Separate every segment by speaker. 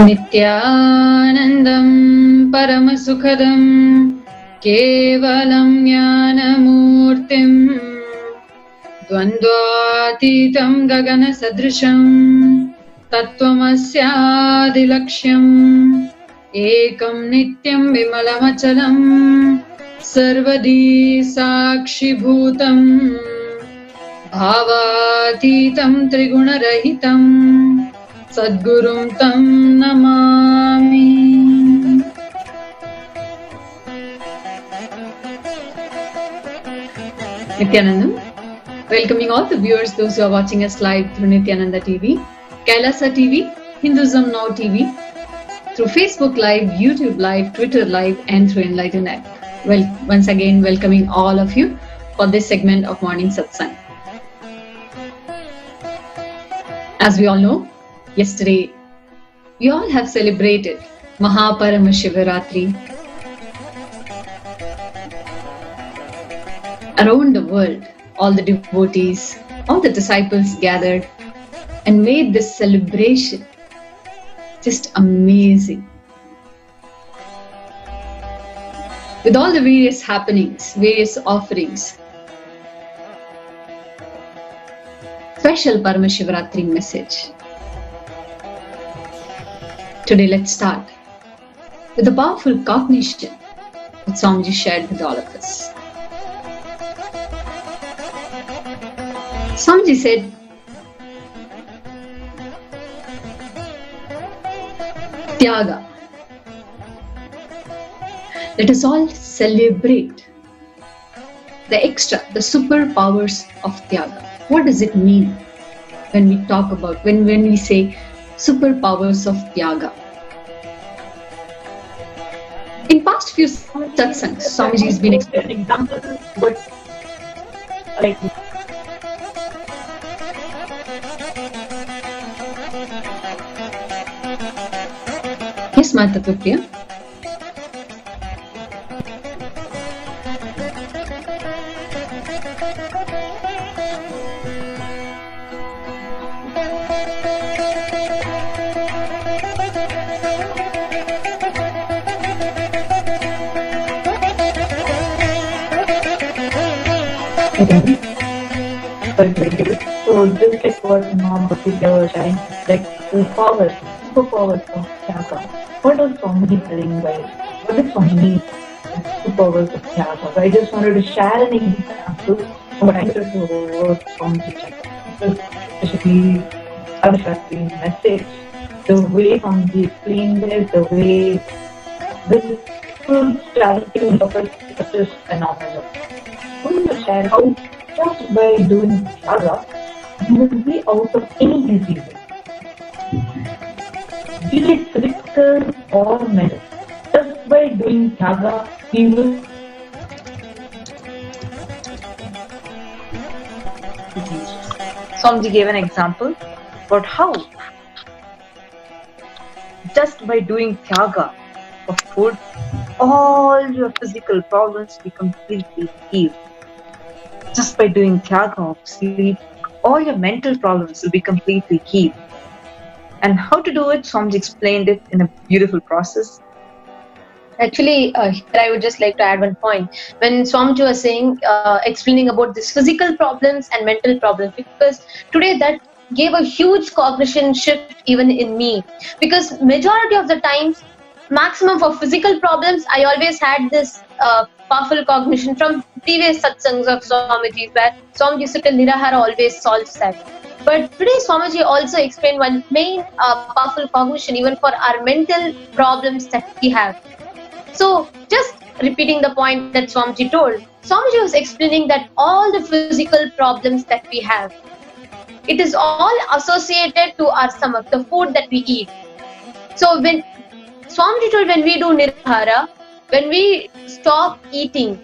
Speaker 1: Nithyanandam Paramasukhadam Kevalam Jnanamurtim Dvandvatitam Gagana Sadrisham Tattvamasyaadilaksham Ekam Nityam Vimalamachalam Sarvadi Sakshi Bhutam Bhavatitam Trigunarahitam Sadgurum Tam Namami. Nithyanandam, welcoming all the viewers, those who are watching us live through Nithyananda TV, Kailasa TV, Hinduism Now TV, through Facebook Live, YouTube Live, Twitter Live, and through Enlightened app. Well, once again, welcoming all of you for this segment of Morning Satsang. As we all know, yesterday we all have celebrated Paramashiva. Around the world, all the devotees, all the disciples gathered and made this celebration just amazing. With all the various happenings, various offerings, special Paramashivaratri message. Today let's start with a powerful cognition that Swamiji shared with all of us. Swamiji said, Tyaga. Let us all celebrate the extra, the superpowers of Tyaga. What does it mean when we talk about, when we say superpowers of Tyaga? In past few satsangs, Swamiji has been explaining examples, but like yes, Mata Tupriya.
Speaker 2: So just like what Mom was sharing, like the superpowers of Tyaga. What does Swamiji telling by? What does Swamiji mean? Superpowers of Tyaga. I just wanted to share an example of what I took to Swamiji Tyaga. Especially Paramashiva's message, the way Swamiji explained it, the way the full clarity of it is just phenomenal. I want to share how just by doing Tyaga, you will be out of any disease. Be it physical or mental. Just by doing Tyaga, you will Swamiji gave an example about how just by doing Tyaga of food, all your physical problems will be completely healed. Just by doing Tyaga of sleep, all your mental problems will be completely healed. And how to do it, Swamiji explained it in a beautiful process.
Speaker 3: Actually, I would just like to add one point. When Swamiji was saying, explaining about this physical problems and mental problems, because today that gave a huge cognition shift even in me. Because majority of the times, maximum for physical problems, I always had this powerful cognition from previous satsangs of Swamiji, where Swamiji Sutta Nirahara always solves that. But today Swamiji also explained one main powerful cognition even for our mental problems that we have. So just repeating the point that Swamiji told, Swamiji was explaining that all the physical problems that we have, it is all associated to our stomach, the food that we eat. So when Swamiji told, when we do Nirahara, when we stop eating,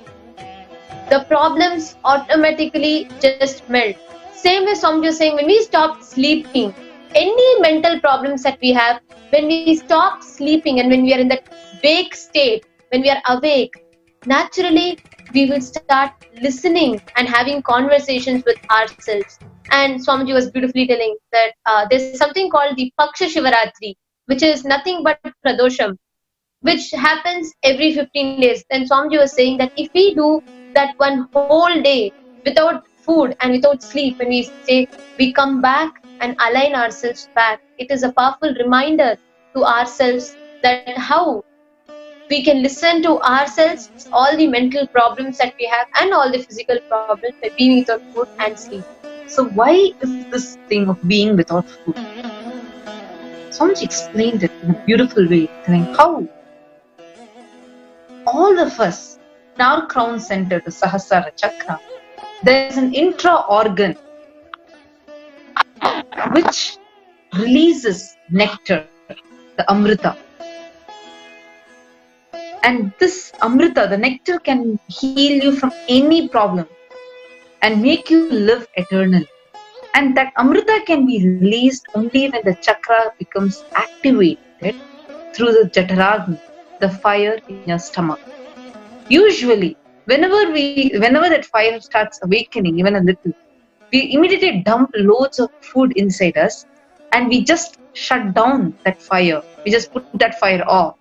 Speaker 3: the problems automatically just melt. Same way Swamiji was saying, when we stop sleeping, any mental problems that we have, when we stop sleeping and when we are in that wake state, when we are awake, naturally we will start listening and having conversations with ourselves. And Swamiji was beautifully telling that there's something called the Paksha Shivaratri, which is nothing but Pradosham, which happens every 15 days. Then Swamiji was saying that if we do that one whole day without food and without sleep, when we say we come back and align ourselves back, it is a powerful reminder to ourselves that how we can listen to ourselves, all the mental problems that we have and all the physical problems by being without food and sleep.
Speaker 4: So why is this thing of being without food? Swamiji explained it in a beautiful way, telling how all of us, in our crown center, the Sahasrara Chakra, there is an intra-organ which releases nectar, the Amrita. And this Amrita, the nectar, can heal you from any problem and make you live eternally. And that Amrita can be released only when the chakra becomes activated through the Jataragni, the fire in your stomach. Usually, whenever that fire starts awakening, even a little, we immediately dump loads of food inside us and we just shut down that fire. We just put that fire off.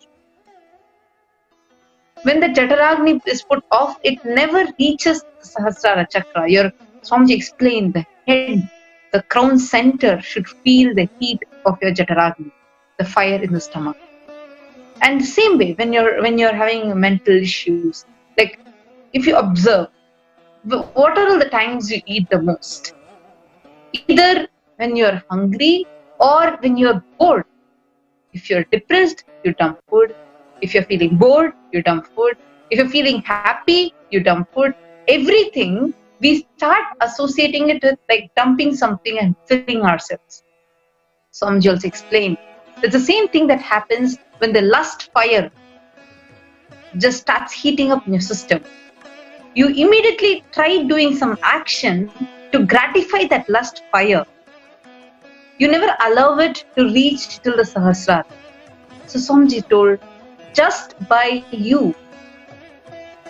Speaker 4: When the Jataragni is put off, it never reaches the Sahasrara Chakra. Your Swamiji explained the head, the crown center should feel the heat of your Jataragni, the fire in the stomach. And the same way, when you're having mental issues, like if you observe, what are all the times you eat the most? Either when you're hungry or when you're bored. If you're depressed, you dump food. If you're feeling bored, you dump food. If you're feeling happy, you dump food. Everything, we start associating it with like dumping something and filling ourselves. Swamiji also explained it's the same thing that happens when the lust fire just starts heating up in your system. You immediately try doing some action to gratify that lust fire. You never allow it to reach till the Sahasrara. So Swamiji told, just by you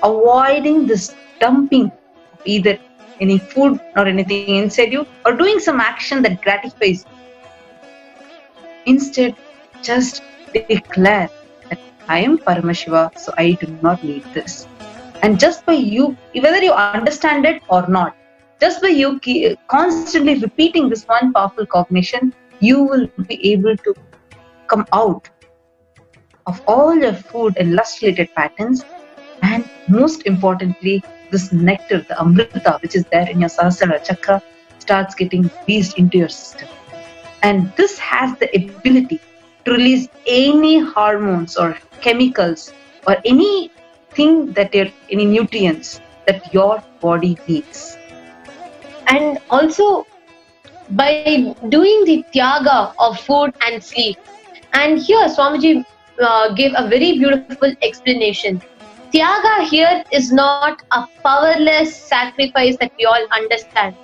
Speaker 4: avoiding this dumping of either any food or anything inside you or doing some action that gratifies you, instead just declare that I am Paramashiva, so I do not need this. And just by you, whether you understand it or not, just by you constantly repeating this one powerful cognition, you will be able to come out of all your food and lust-related patterns, and most importantly, this nectar, the Amrita, which is there in your Sahasrara Chakra, starts getting released into your system. And this has the ability to release any hormones or chemicals or anything any nutrients that your body needs.
Speaker 3: And also, by doing the tyaga of food and sleep, and here Swamiji gave a very beautiful explanation. Tyaga here is not a powerless sacrifice that we all understand.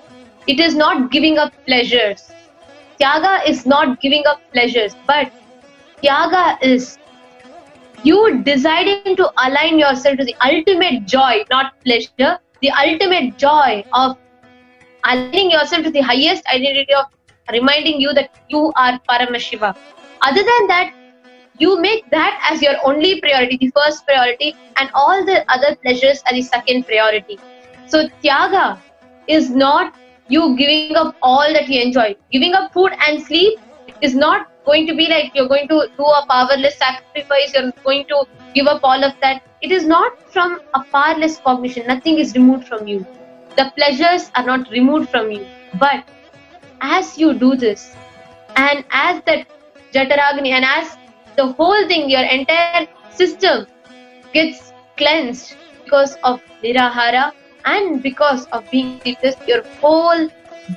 Speaker 3: It is not giving up pleasures. Tyaga is not giving up pleasures, but Tyaga is you deciding to align yourself to the ultimate joy, not pleasure, the ultimate joy of aligning yourself to the highest identity of reminding you that you are Paramashiva. Other than that, you make that as your only priority, the first priority, and all the other pleasures are the second priority. So Tyaga is not you giving up all that you enjoy. Giving up food and sleep is not going to be like you're going to do a powerless sacrifice, you're going to give up all of that. It is not from a powerless cognition. Nothing is removed from you. The pleasures are not removed from you. But as you do this, and as that Jataragni, and as the whole thing, your entire system gets cleansed because of Nirahara and because of being deepest, your whole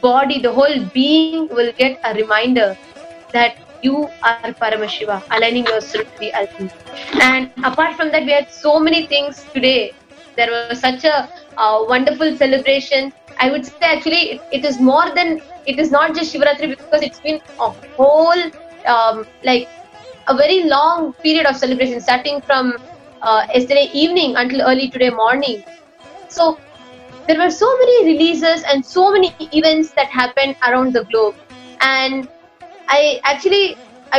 Speaker 3: body, the whole being will get a reminder that you are Paramashiva, aligning yourself to the ultimate. And apart from that, we had so many things today. There was such a wonderful celebration. I would say actually it is more than, it is not just Shivaratri, because it's been a whole like a very long period of celebration, starting from yesterday evening until early today morning. So there were so many releases and so many events that happened around the globe. And I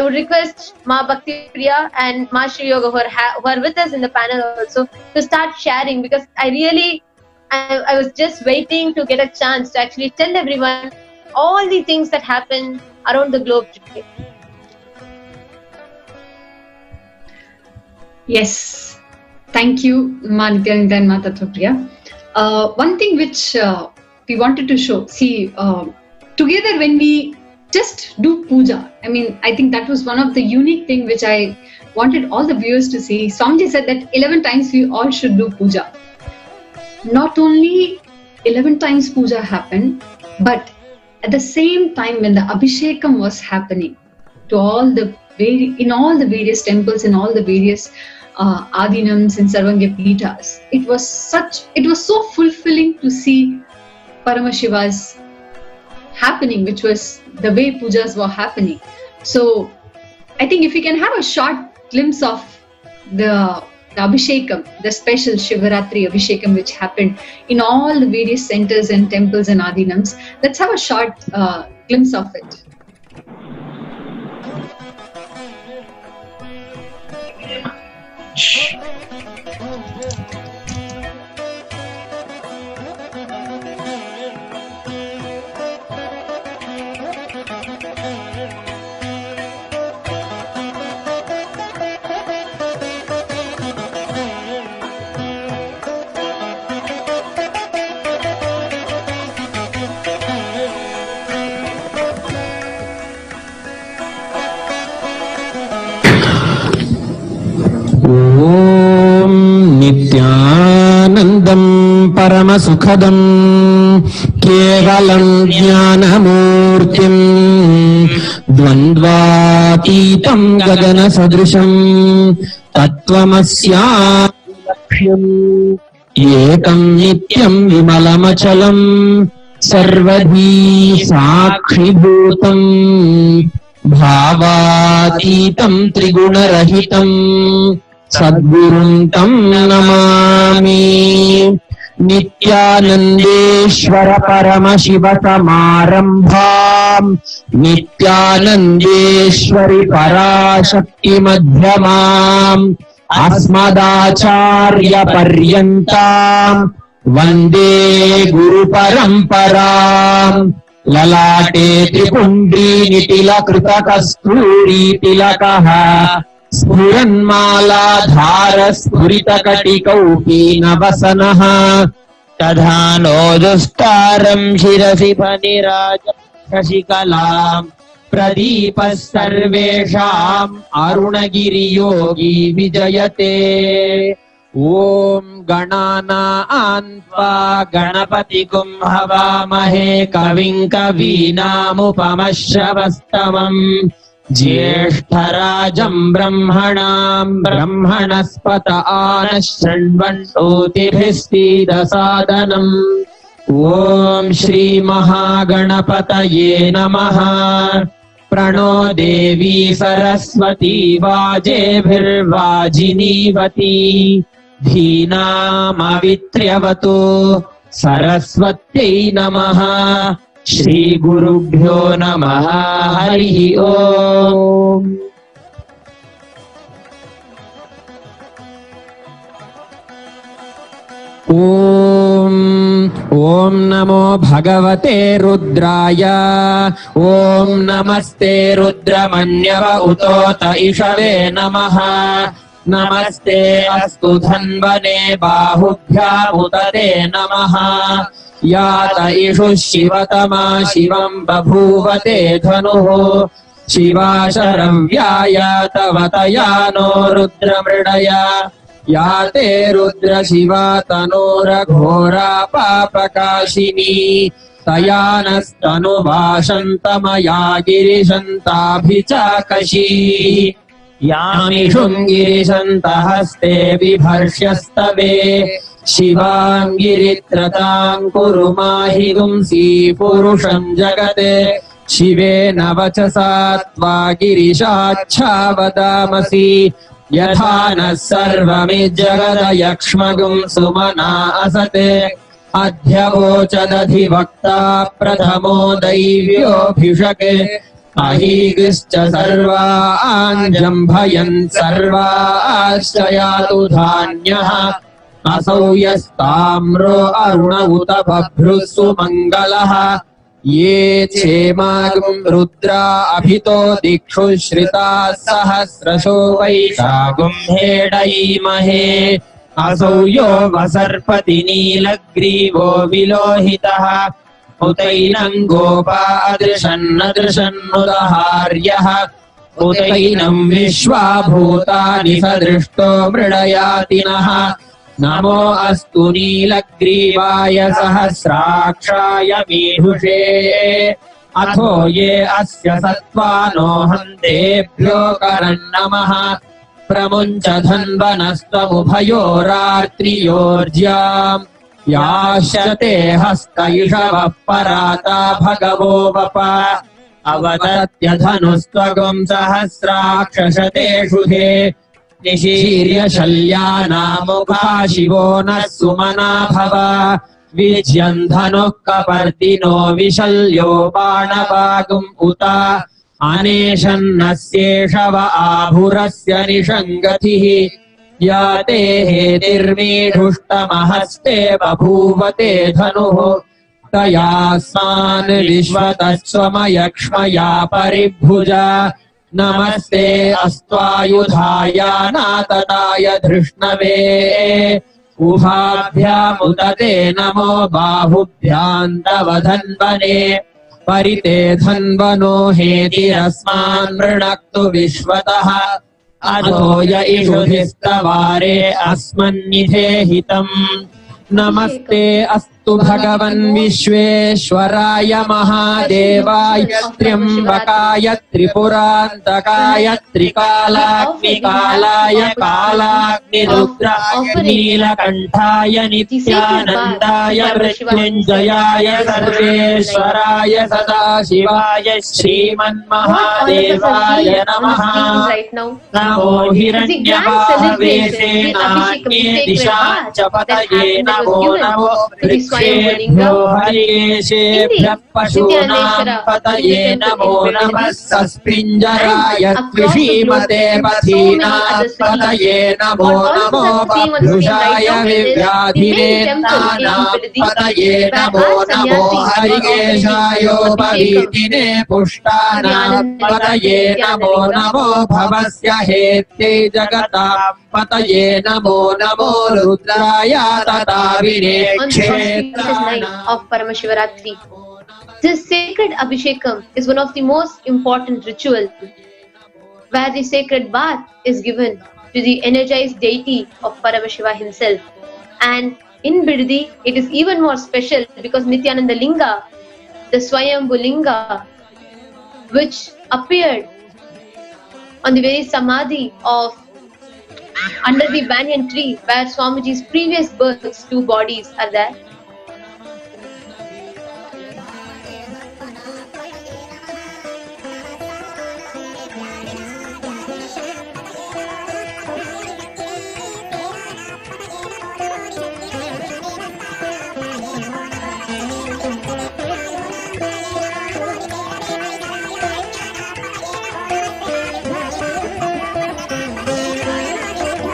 Speaker 3: would request Ma Bhakti Priya and Ma Shri Yoga who are with us in the panel also to start sharing, because I was just waiting to get a chance to actually tell everyone all the things that happen around the globe today.
Speaker 1: Yes, thank you, Ma Nithyananda and Ma Tattvapriya. One thing which we wanted to show, together when we just do puja, I think that was one of the unique thing which I wanted all the viewers to see. Swamiji said that 11 times we all should do puja. Not only 11 times puja happened, but at the same time when the Abhishekam was happening to in all the various temples, in all the various Adinams and Sarvanga Peethas, it was so fulfilling to see Paramashiva's happening, which was the way pujas were happening. So I think if we can have a short glimpse of the Abhishekam, the special Shivaratri Abhishekam which happened in all the various centers and temples and Adinams, let's have a short glimpse of it.
Speaker 5: नित्यानन्दं परमसुखदं केवलं ज्ञानमूर्तिं द्वन्द्वातीतं गगनसदृशं तत्त्वमस्यालक्ष्यम् एकं नित्यं विमलमचलं सर्वधी साक्षिभूतं भावातीतं त्रिगुणरहितं सद्गुरुं तं नमामि। नित्यानन्देश्वर परमशिव समारम्भाम् नित्यानन्देश्वरि पराशक्ति मध्यमाम् अस्मदाचार्य पर्यन्ताम् वन्दे गुरुपरम्पराम्। ललाटे त्रिपुण्ड्रीनिटिलकृतकस्तूरीतिलकः स्फुरन्मालाधार स्फुरितकटिकौपीनवसनः तथा नोदुस्तारं शिरसि फणिराज शशिकलाम् प्रदीपः सर्वेषाम् अरुणगिरियोगी विजयते। ॐ गणानान्त्वा गणपतिगुं हवामहे कविं कवीनामुपमश्रवस्तमम् ज्येष्ठराजं ब्रह्मणां ब्रह्मणस्पत आनः शृण्वन्नोतिभिस्सीदसादनम्। ॐ श्रीमहागणपतये नमः। प्रणो देवी सरस्वती वाजेभिर्वाजिनीवती धीनामवित्र्यवतु सरस्वत्यै नमः। श्री गुरुभ्यो नमः। हरिः ओम्। ॐ नमो भगवते रुद्राय। ॐ नमस्ते रुद्रमन्यव उतोत इषवे नमः। नमस्ते अस्तु धन्वने बाहुभ्यामुदते नमः। यात इषुः शिवतमा शिवं बभूवते धनुः। शिवाशरव्याय तव तया नो रुद्रमृडय। याते रुद्र शिवा तनोरघोरा पापकाशिनी। तया नस्तनुभाषन्तमया गिरिशन्ताभिचाकशी। यामिषुं गिरिशन्तहस्ते बिभर्ष्यस्तवे। शिवाङ्गिरित्रतां कुरु माहि गुंसि पुरुषं जगते। शिवेन वचसा त्वा गिरिशाच्छा वदामसि। यथा नः सर्वमिज्जगदयक्ष्मगुम् सुमना असते अध्यवोचदधिवक्ता प्रथमो दैव्योऽभिषके अहीगिश्च सर्वाञ्जम्भयन् सर्वाश्च यातु धान्यः असौ यस्ताम्रो अरुण उत बभ्रुः सुमङ्गलः ये क्षेमागुम् रुद्रा अभितो दिक्षु श्रिताः सहस्रशो वैशागुम् हेडयीमहे असौ यो वसर्पति नीलग्रीवो विलोहितः उतैनम् गोपा अदृशन्नदृशन्नुदहार्यः उतैनम् विश्वा भूतानि सदृष्टो मृडयातिनः नमो अस्तु नीलग्रीवाय सहस्राक्षाय मीढुषे अथो ये अस्य सत्त्वानो हन्तेभ्यो करन्नमः प्रमुञ्च धन्वनस्त्वमुभयोरात्रियोर्ज्याम् यास्यते हस्त इषवः पराता भगवो वप अवदत्यधनुस्त्वगुम् सहस्राक्षशतेषु हे निशीर्य शल्यानामुखा शिवो नः सुमना भव विज्यम् धनुः कपर्दिनो विशल्यो बाणवागुम् उत अनेशन्नस्येषव आभुरस्य निषङ्गतिः या ते हेतिर्मीढुष्टमहस्ते बभूवते धनुः तयास्मान् विश्वतस्त्वमयक्ष्मया परिभुजा नमस्ते अस्त्वायुधाय नातताय धृष्णवे उभाभ्यामुदते नमो बाहुभ्याम् तव धन्वने परिते धन्वनो हेतिरस्मान् मृणक्तु विश्वतः अधो य इषुधिस्तवारे अस्मन्निधेहितम् नमस्ते अस्तु भगवन् विश्वेश्वराय महादेवाय त्र्यम्बकाय त्रिपुरान्तकाय त्रिकालाग्निकालाय कालाग्निरुद्राय नीलकण्ठाय नित्यानन्दाय मृत्युञ्जयाय सर्वेश्वराय सदाशिवाय श्रीमन्महादेवाय नमः नमो हिरण्यवाहवेशेनान्ये दिशाम् च पतये नमो नमो वृक्षेभ्यो हरिकेशेभ्यः पशूनाम् पतये नमो नमः सस्पिञ्जराय त्रिषीमते पथीनाम् पतये नमो नमो बभ्रुषाय विव्याधिनेतानाम् पतये नमो नमो हरिकेशायोपवीतिने पुष्टानाम् पतये नमो नमो भवस्य हेत्यै जगताम् पतये नमो नमो रुद्राय तथा
Speaker 3: of Paramashivaratri. This sacred Abhishekam is one of the most important rituals where the sacred bath is given to the energized deity of Paramashiva himself. And in Bidadi, it is even more special because Nithyananda Linga, the Swayambhu Linga, which appeared on the very Samadhi of under the banyan tree where Swamiji's previous births, two bodies are there.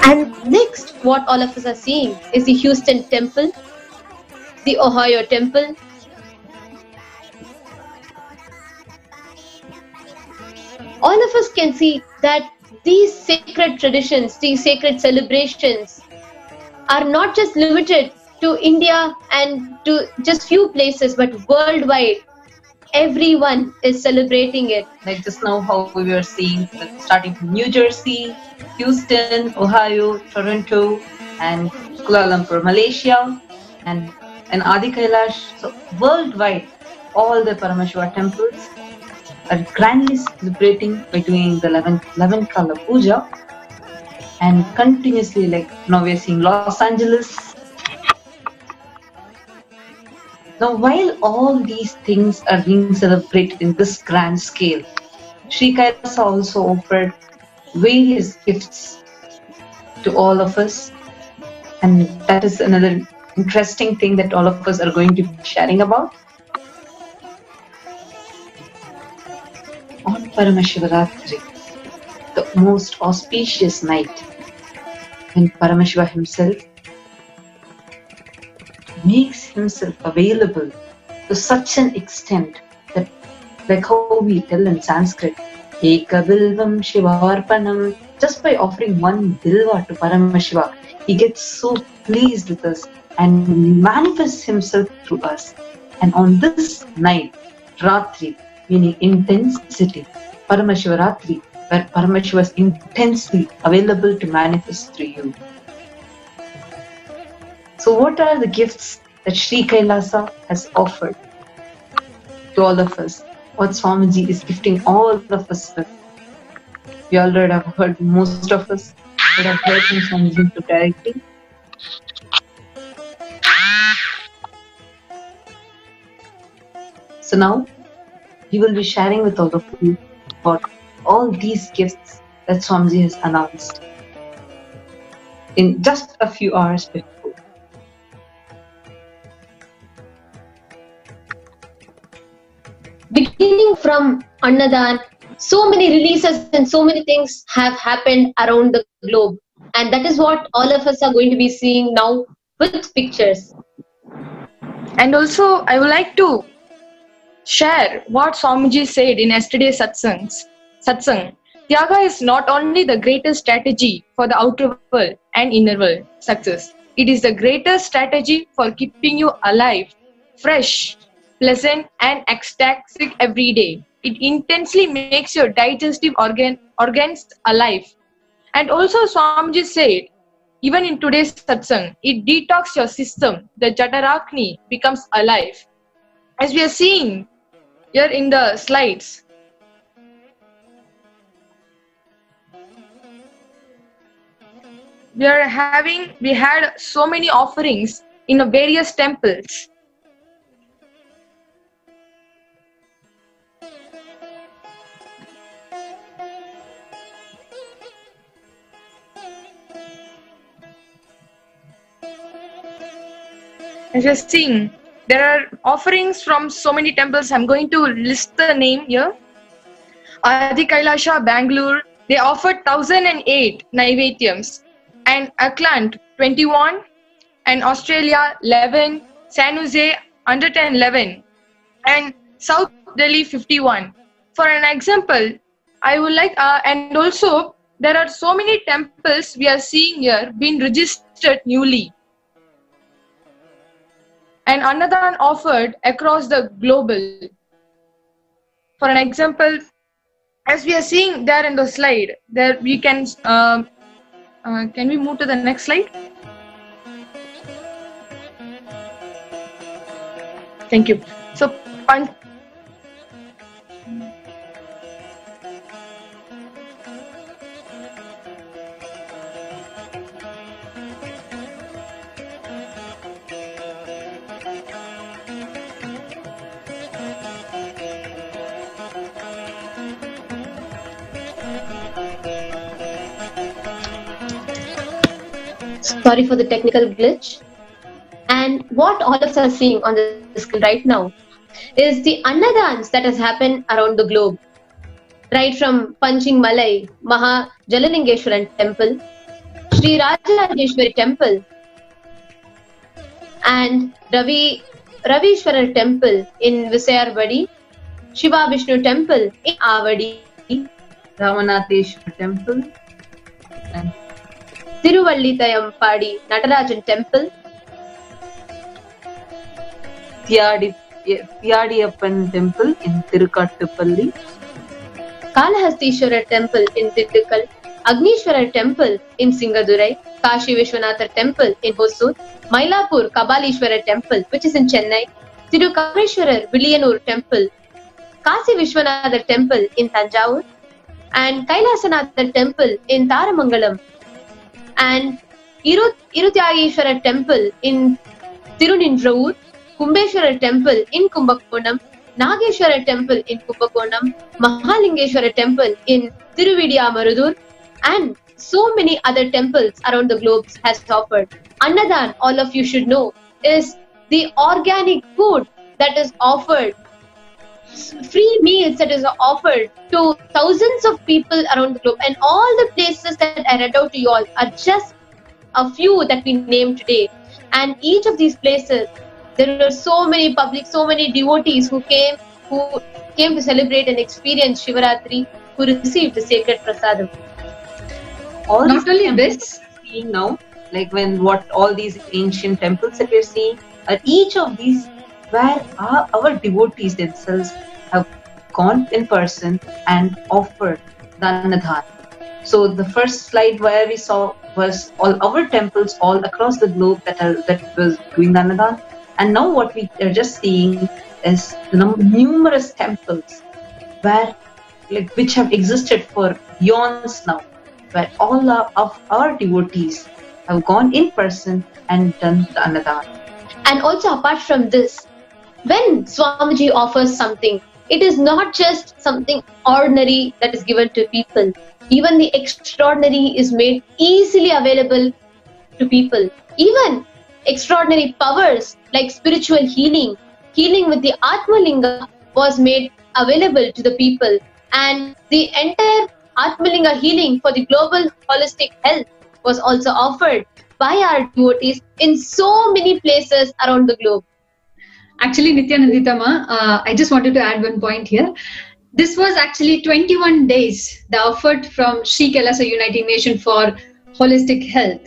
Speaker 3: And next, what all of us are seeing is the Houston Temple, the Ohio Temple, all of us can see that these sacred traditions, these sacred celebrations are not just limited to India and to just few places, but worldwide. Everyone is celebrating it.
Speaker 4: Like just now how we were seeing, starting from New Jersey, Houston, Ohio, Toronto, and Kuala Lumpur, Malaysia, and Adi Kailash. So worldwide, all the Paramashiva temples are grandly celebrating between the 11 Kala Puja, and continuously, like now we are seeing Los Angeles. Now, while all these things are being celebrated in this grand scale, Sri Kailasa also offered various gifts to all of us. And that is another interesting thing that all of us are going to be sharing about. On Paramashivaratri, the most auspicious night, when Paramashiva himself makes himself available to such an extent that, like how we tell in Sanskrit, Eka Bilvam Shivarpanam, just by offering one bilva to Paramashiva, he gets so pleased with us and manifests himself through us. And on this night, Ratri, meaning intensity, Paramashivaratri, where Paramashiva is intensely available to manifest through you. So what are the gifts that Sri Kailasa has offered to all of us? What Swamiji is gifting all of us with? We already have heard, most of us would have heard from Swamiji directly. So now, we will be sharing with all of you about all these gifts that Swamiji has announced in just a few hours before.
Speaker 3: Beginning from Annadan, so many releases and so many things have happened around the globe. And that is what all of us are going to be seeing now with pictures.
Speaker 6: And also, I would like to share what Swamiji said in yesterday's satsang. Tyaga is not only the greatest strategy for the outer world and inner world success. It is the greatest strategy for keeping you alive, fresh, pleasant and ecstatic every day. It intensely makes your digestive organs alive. And also Swamiji said, even in today's satsang, it detox your system. The Jatarakni becomes alive. As we are seeing here in the slides, we had so many offerings in various temples. As you're seeing, there are offerings from so many temples. I'm going to list the name here. Adi Kailasa, Bengaluru, they offered 1008 Naivedyams. And Auckland, 21. And Australia, 11. San Jose, 111. And South Delhi, 51. For an example, I would like, and also there are so many temples we are seeing here being registered newly. And Annadan offered across the global. For an example, as we are seeing there in the slide, there we can we move to the next slide? Thank you. So,
Speaker 3: Sorry for the technical glitch. And what all of us are seeing on the screen right now is the Annadans that has happened around the globe. Right from Panching Malai, Maha Jalalingeshwaran Temple, Sri Rajarajeshwari Temple, and Ravishwarar Temple in Visayarvadi, Shiva Vishnu Temple in Avadi,
Speaker 4: Ramanatheshwar Temple, and
Speaker 3: Tiruvallitayampadi Natarajan Temple,
Speaker 4: Thiyadiyappan Temple in Tirukattupalli,
Speaker 3: Kalahastishwara Temple in Thirukkal, Agnishwara Temple in Singadurai, Kashi Vishwanathar Temple in Hosur, Mylapore Kabalishwara Temple which is in Chennai, Tirukameshwarar Villiyanur Temple, Kasi Vishwanathar Temple in Tanjavur, and Kailasanathar Temple in Taramangalam, and Irutyageshwara Temple in Tirunindravur, Kumbeshwara Temple in Kumbakonam, Nageshwara Temple in Kumbakonam, Mahalingeshwara Temple in Tiruvidiyamarudur, and so many other temples around the globe has offered. Annadan, all of you should know, is the organic food that is offered, free meals that is offered to thousands of people around the globe. And all the places that I read out to you all are just a few that we named today. And each of these places, there were so many public, so many devotees who came to celebrate and experience Shivaratri, who received the sacred prasadam.
Speaker 4: Not only this, seeing now, like what all these ancient temples that we're seeing, each of these where our devotees themselves have gone in person and offered the annadhan. So the first slide where we saw was all our temples all across the globe that was doing the annadhan, and now what we are just seeing is numerous temples which have existed for eons now, where all of our devotees have gone in person and done the annadhan.
Speaker 3: And also apart from this, when Swamiji offers something, it is not just something ordinary that is given to people. Even the extraordinary is made easily available to people. Even extraordinary powers like spiritual healing with the Atmalinga was made available to the people. And the entire Atmalinga healing for the global holistic health was also offered by our devotees in so many places around the globe.
Speaker 1: Actually, Nithyananditama, I just wanted to add one point here. This was actually 21 days, the effort from Sri Kailasa Uniting Nation for Holistic Health.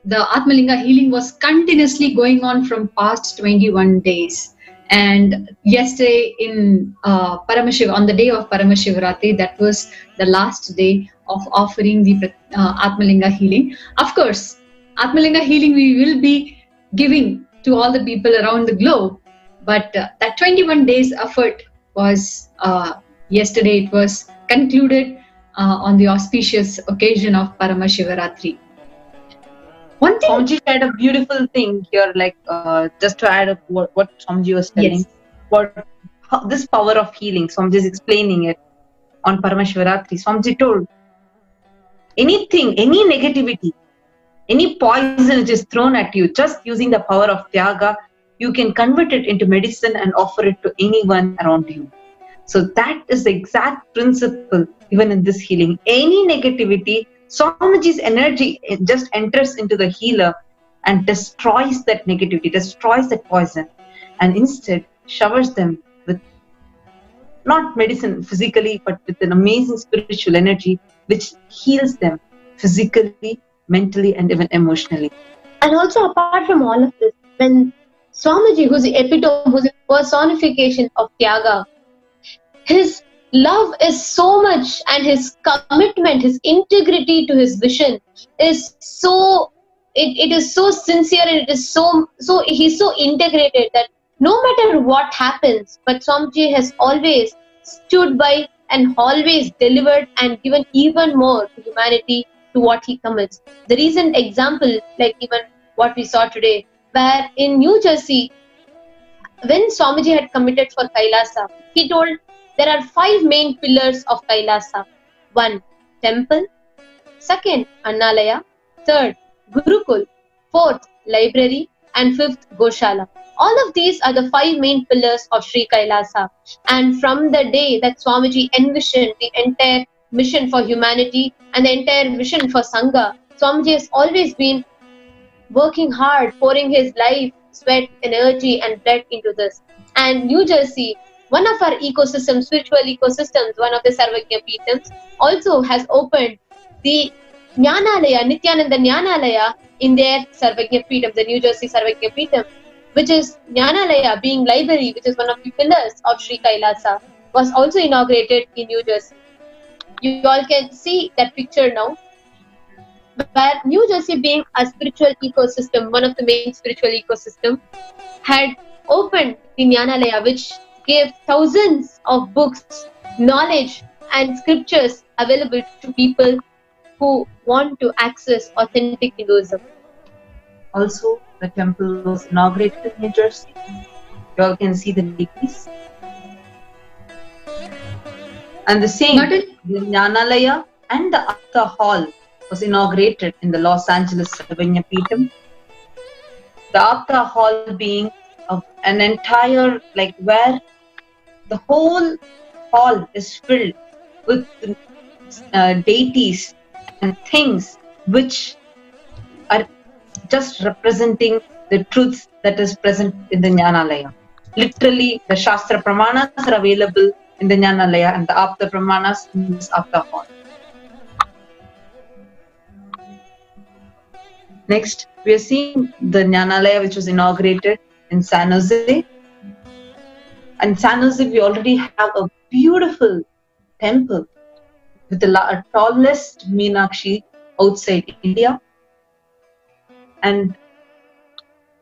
Speaker 1: The Atmalinga healing was continuously going on from past 21 days. And yesterday in Paramashiva, on the day of Paramashivaratri, that was the last day of offering the Atmalinga healing. Of course, Atmalinga healing we will be giving to all the people around the globe. But that 21 days effort was, yesterday it was concluded on the auspicious occasion of Paramashivaratri. One thing,
Speaker 4: Swamiji said a beautiful thing here, just to add up what Swamiji was telling. Yes. This power of healing, Swamiji is explaining it on Paramashivaratri. Swamiji told, anything, any negativity, any poison which is thrown at you, just using the power of Tyaga, you can convert it into medicine and offer it to anyone around you. So that is the exact principle even in this healing. Any negativity, Swamiji's energy just enters into the healer and destroys that negativity, destroys that poison, and instead showers them with not medicine physically, but with an amazing spiritual energy which heals them physically, mentally, and even emotionally.
Speaker 3: And also apart from all of this, when Swamiji, who's the epitome, who's the personification of Tyaga, his love is so much, and his commitment, his integrity to his vision is so, it is so sincere, and it is so he's so integrated that no matter what happens, but Swamiji has always stood by and always delivered and given even more to humanity to what he commits. The recent example, like even what we saw today, where in New Jersey, when Swamiji had committed for Kailasa, he told there are 5 main pillars of Kailasa. 1, temple. 2nd, Annalaya. 3rd, Gurukul. 4th, library. And 5th, Goshala. All of these are the 5 main pillars of Sri Kailasa. And from the day that Swamiji envisioned the entire mission for humanity and the entire vision for Sangha, Swamiji has always been working hard, pouring his life, sweat, energy, and blood into this. And New Jersey, one of our ecosystems, spiritual ecosystems, one of the Sarvagya Peethams, also has opened the Jnanalaya, Nithyananda Jnanalaya in their Sarvagya Peetham, the New Jersey Sarvagya Peetham, which is Jnanalaya being library, which is one of the pillars of Sri Kailasa, was also inaugurated in New Jersey. You all can see that picture now, where New Jersey, being a spiritual ecosystem, one of the main spiritual ecosystem, had opened the Jnanalaya, which gave thousands of books, knowledge and scriptures available to people who want to access authentic Hinduism.
Speaker 4: Also, the temple was inaugurated in New Jersey. You all can see the degrees. And the same, the Jnanalaya and the Artha Hall was inaugurated in the Los Angeles Sarvanyapeetham. The Apta Hall being an entire, like, where the whole hall is filled with deities and things which are just representing the truths that is present in the Jnanalaya. Literally, the Shastra Pramanas are available in the Jnanalaya and the Apta Pramanas in this Apta Hall. Next, we are seeing the Jnanalaya which was inaugurated in San Jose. And San Jose, we already have a beautiful temple with the tallest Meenakshi outside India. And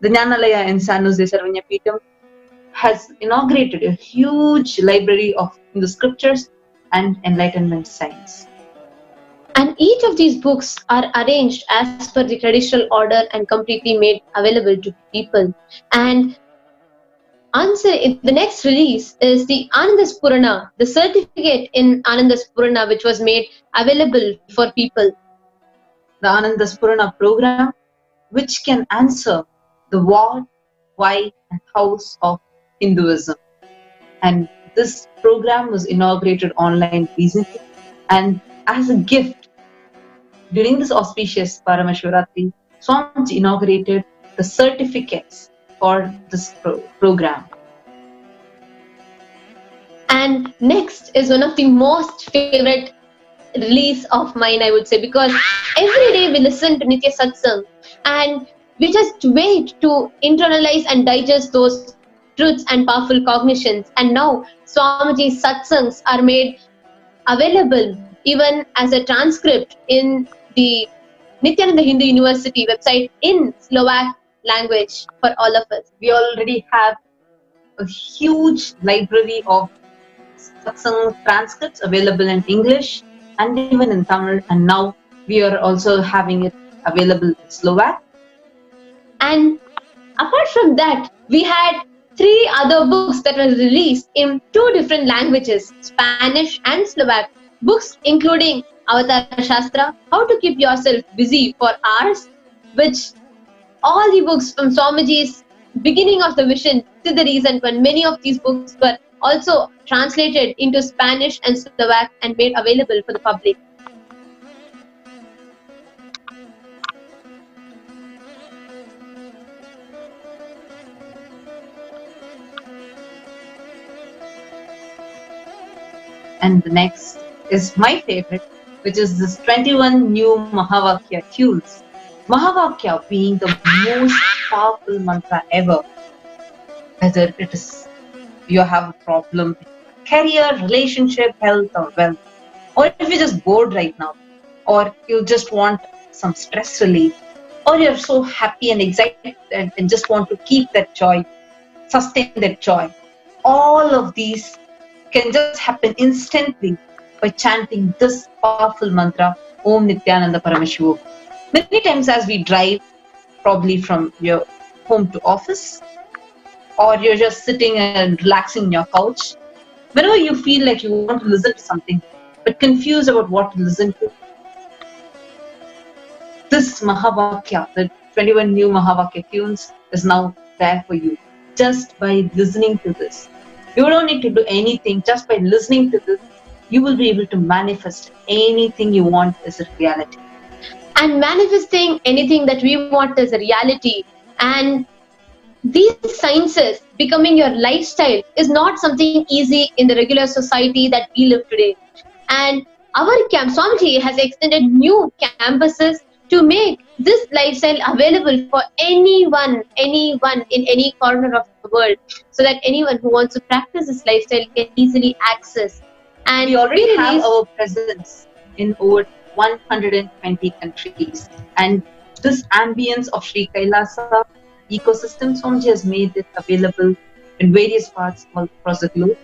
Speaker 4: the Jnanalaya in San Jose Sarvanyapeetham has inaugurated a huge library of Hindu scriptures and enlightenment science.
Speaker 3: And each of these books are arranged as per the traditional order and completely made available to people. And the next release is the Anandaspurana, the certificate in Anandaspurana, which was made available for people.
Speaker 4: The Anandaspurana program, which can answer the what, why, and hows of Hinduism. And this program was inaugurated online recently. And as a gift, during this auspicious Paramashivaratri, Swamiji inaugurated the certificates for this program.
Speaker 3: And next is one of the most favorite release of mine, I would say, because every day we listen to Nithya Satsang and we just wait to internalize and digest those truths and powerful cognitions. And now Swamiji's Satsangs are made available even as a transcript in the Nithyananda Hindu University website in Slovak language for all of us.
Speaker 4: We already have a huge library of Satsang transcripts available in English and even in Tamil, and now we are also having it available in Slovak.
Speaker 3: And apart from that, we had 3 other books that were released in 2 different languages, Spanish and Slovak. Books including Avatar Shastra, How to Keep Yourself Busy for Hours, which all the books from Swamiji's beginning of the vision to the recent one, many of these books were also translated into Spanish and Slovak and made available for the public.
Speaker 4: And the next is my favorite, which is this 21 new Mahavakya tunes. Mahavakya being the most powerful mantra ever. Whether it is you have a problem in career, relationship, health, or wealth, or if you're just bored right now, or you just want some stress relief, or you're so happy and excited and just want to keep that joy, sustain that joy. All of these can just happen instantly by chanting this powerful mantra, Om Nithyananda Paramashivam. Many times as we drive, probably from your home to office, or you're just sitting and relaxing on your couch, whenever you feel like you want to listen to something, but confused about what to listen to, this Mahavakya, the 21 new Mahavakya tunes, is now there for you. Just by listening to this. You don't need to do anything. Just by listening to this, you will be able to manifest anything you want as a reality.
Speaker 3: And manifesting anything that we want as a reality, and these sciences becoming your lifestyle, is not something easy in the regular society that we live today. And our camp, Swamiji has extended new campuses to make this lifestyle available for anyone in any corner of the world, so that anyone who wants to practice this lifestyle can easily access. And
Speaker 4: we already have our presence in over 120 countries, and this ambience of Sri Kailasa ecosystem, Swamiji has made it available in various parts all across the globe.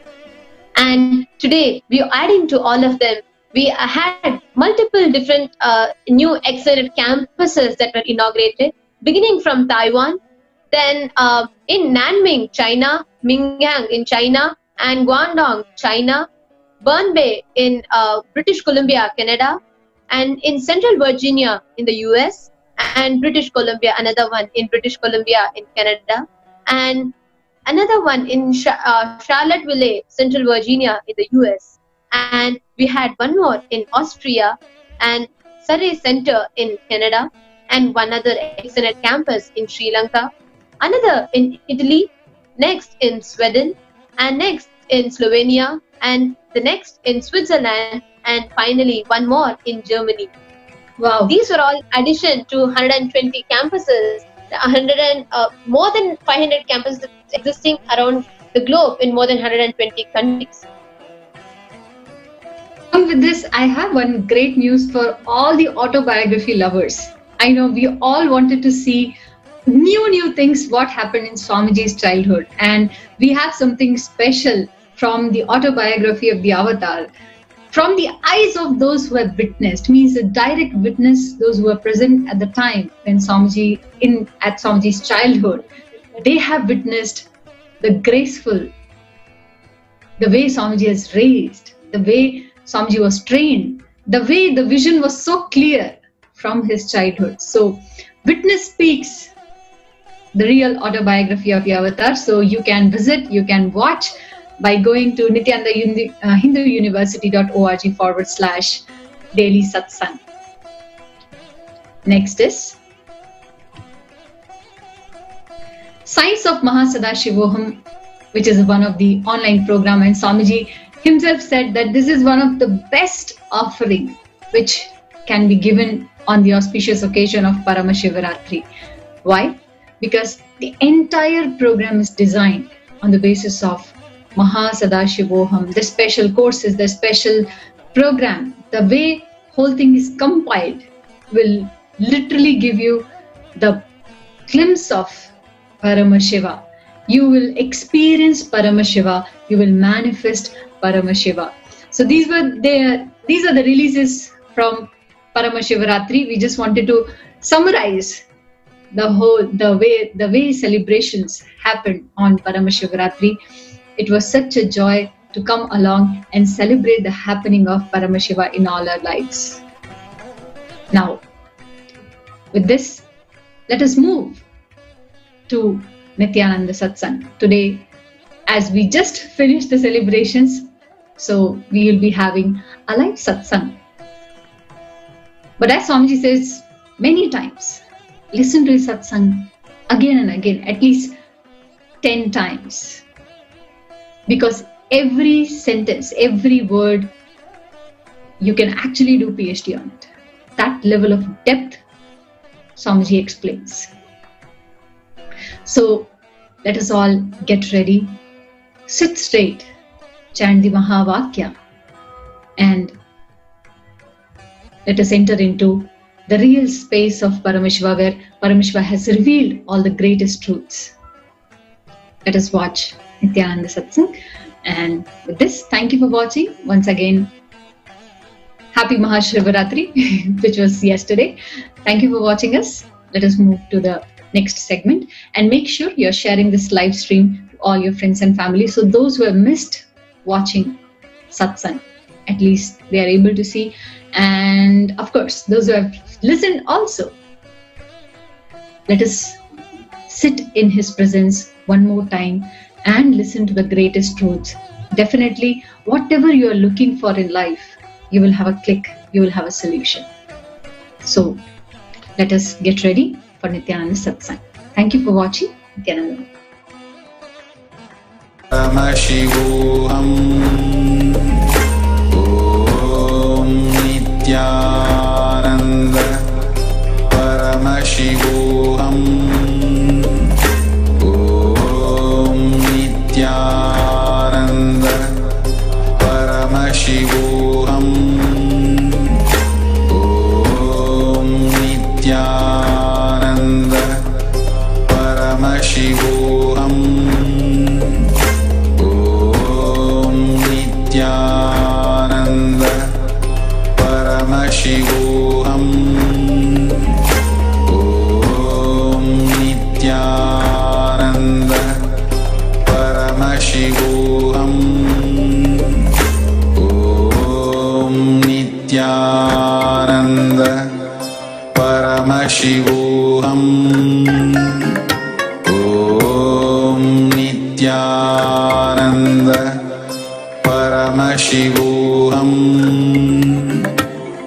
Speaker 3: And today we are adding to all of them. We had multiple different new excellent campuses that were inaugurated, beginning from Taiwan, then in Nanming, China, Mingyang in China, and Guangdong, China, Burnbay in British Columbia, Canada, and in Central Virginia in the US, and British Columbia, another one in British Columbia in Canada, and another one in Charlottesville, Central Virginia in the US. And we had one more in Austria and Surrey Center in Canada, and one other excellent campus in Sri Lanka, another in Italy, next in Sweden, and next in Slovenia, and the next in Switzerland, and finally one more in Germany.
Speaker 1: Wow.
Speaker 3: These were all addition to 120 campuses, more than 500 campuses existing around the globe in more than 120 countries.
Speaker 1: Along with this, I have one great news for all the autobiography lovers. I know we all wanted to see new things, what happened in Swamiji's childhood, and we have something special from the autobiography of the Avatar, from the eyes of those who have witnessed, means a direct witness, those who were present at the time when at Swamiji's childhood. They have witnessed the graceful, the way Swamiji is raised, the way Swamiji was trained, the way the vision was so clear from his childhood. So Witness speaks, the real autobiography of the Avatar. So you can visit, you can watch by going to nithyananda.hinduuniversity.org/daily satsang. Next is Science of Mahasannidhanam, which is one of the online program, and Swamiji himself said that this is one of the best offering which can be given on the auspicious occasion of Paramashiva. Why? Because the entire program is designed on the basis of Mahasannidhanam, the special courses, the special program, the way whole thing is compiled will literally give you the glimpse of Paramashiva. You will experience Paramashiva, you will manifest Paramashiva. So these are the releases from Paramashiva. We just wanted to summarize the way celebrations happened on Paramashiva. It was such a joy to come along and celebrate the happening of Paramashiva in all our lives. Now, with this, let us move to Nithyananda Satsang. Today, as we just finished the celebrations, so we will be having a live satsang. But as Swamiji says many times, listen to his satsang again and again, at least 10 times. Because every sentence, every word, you can actually do PhD on it. That level of depth, Swamiji explains. So let us all get ready, sit straight, chant the Mahavakya, and let us enter into the real space of Paramashiva, where Paramashiva has revealed all the greatest truths. Let us watch Nithyananda Satsang. And with this, thank you for watching. Once again, happy Mahashivaratri, which was yesterday. Thank you for watching us. Let us move to the next segment, and make sure you're sharing this live stream to all your friends and family, so those who have missed watching satsang, at least they are able to see. And of course, those who have listened also, let us sit in his presence one more time and listen to the greatest truths. Definitely, whatever you are looking for in life, you will have a click, you will have a solution. So let us get ready for Nithyananda Satsang. Thank you for watching. Nithyananda.
Speaker 7: Paramashivam Om Nithyananda Paramashivam Om Nithyananda Paramashivam Om Nithyananda Paramashivam Om Nithyananda Paramashivam Om Nithyananda Paramashivam Om Nithyananda Paramashivoham. Om Nithyananda Paramashivoham.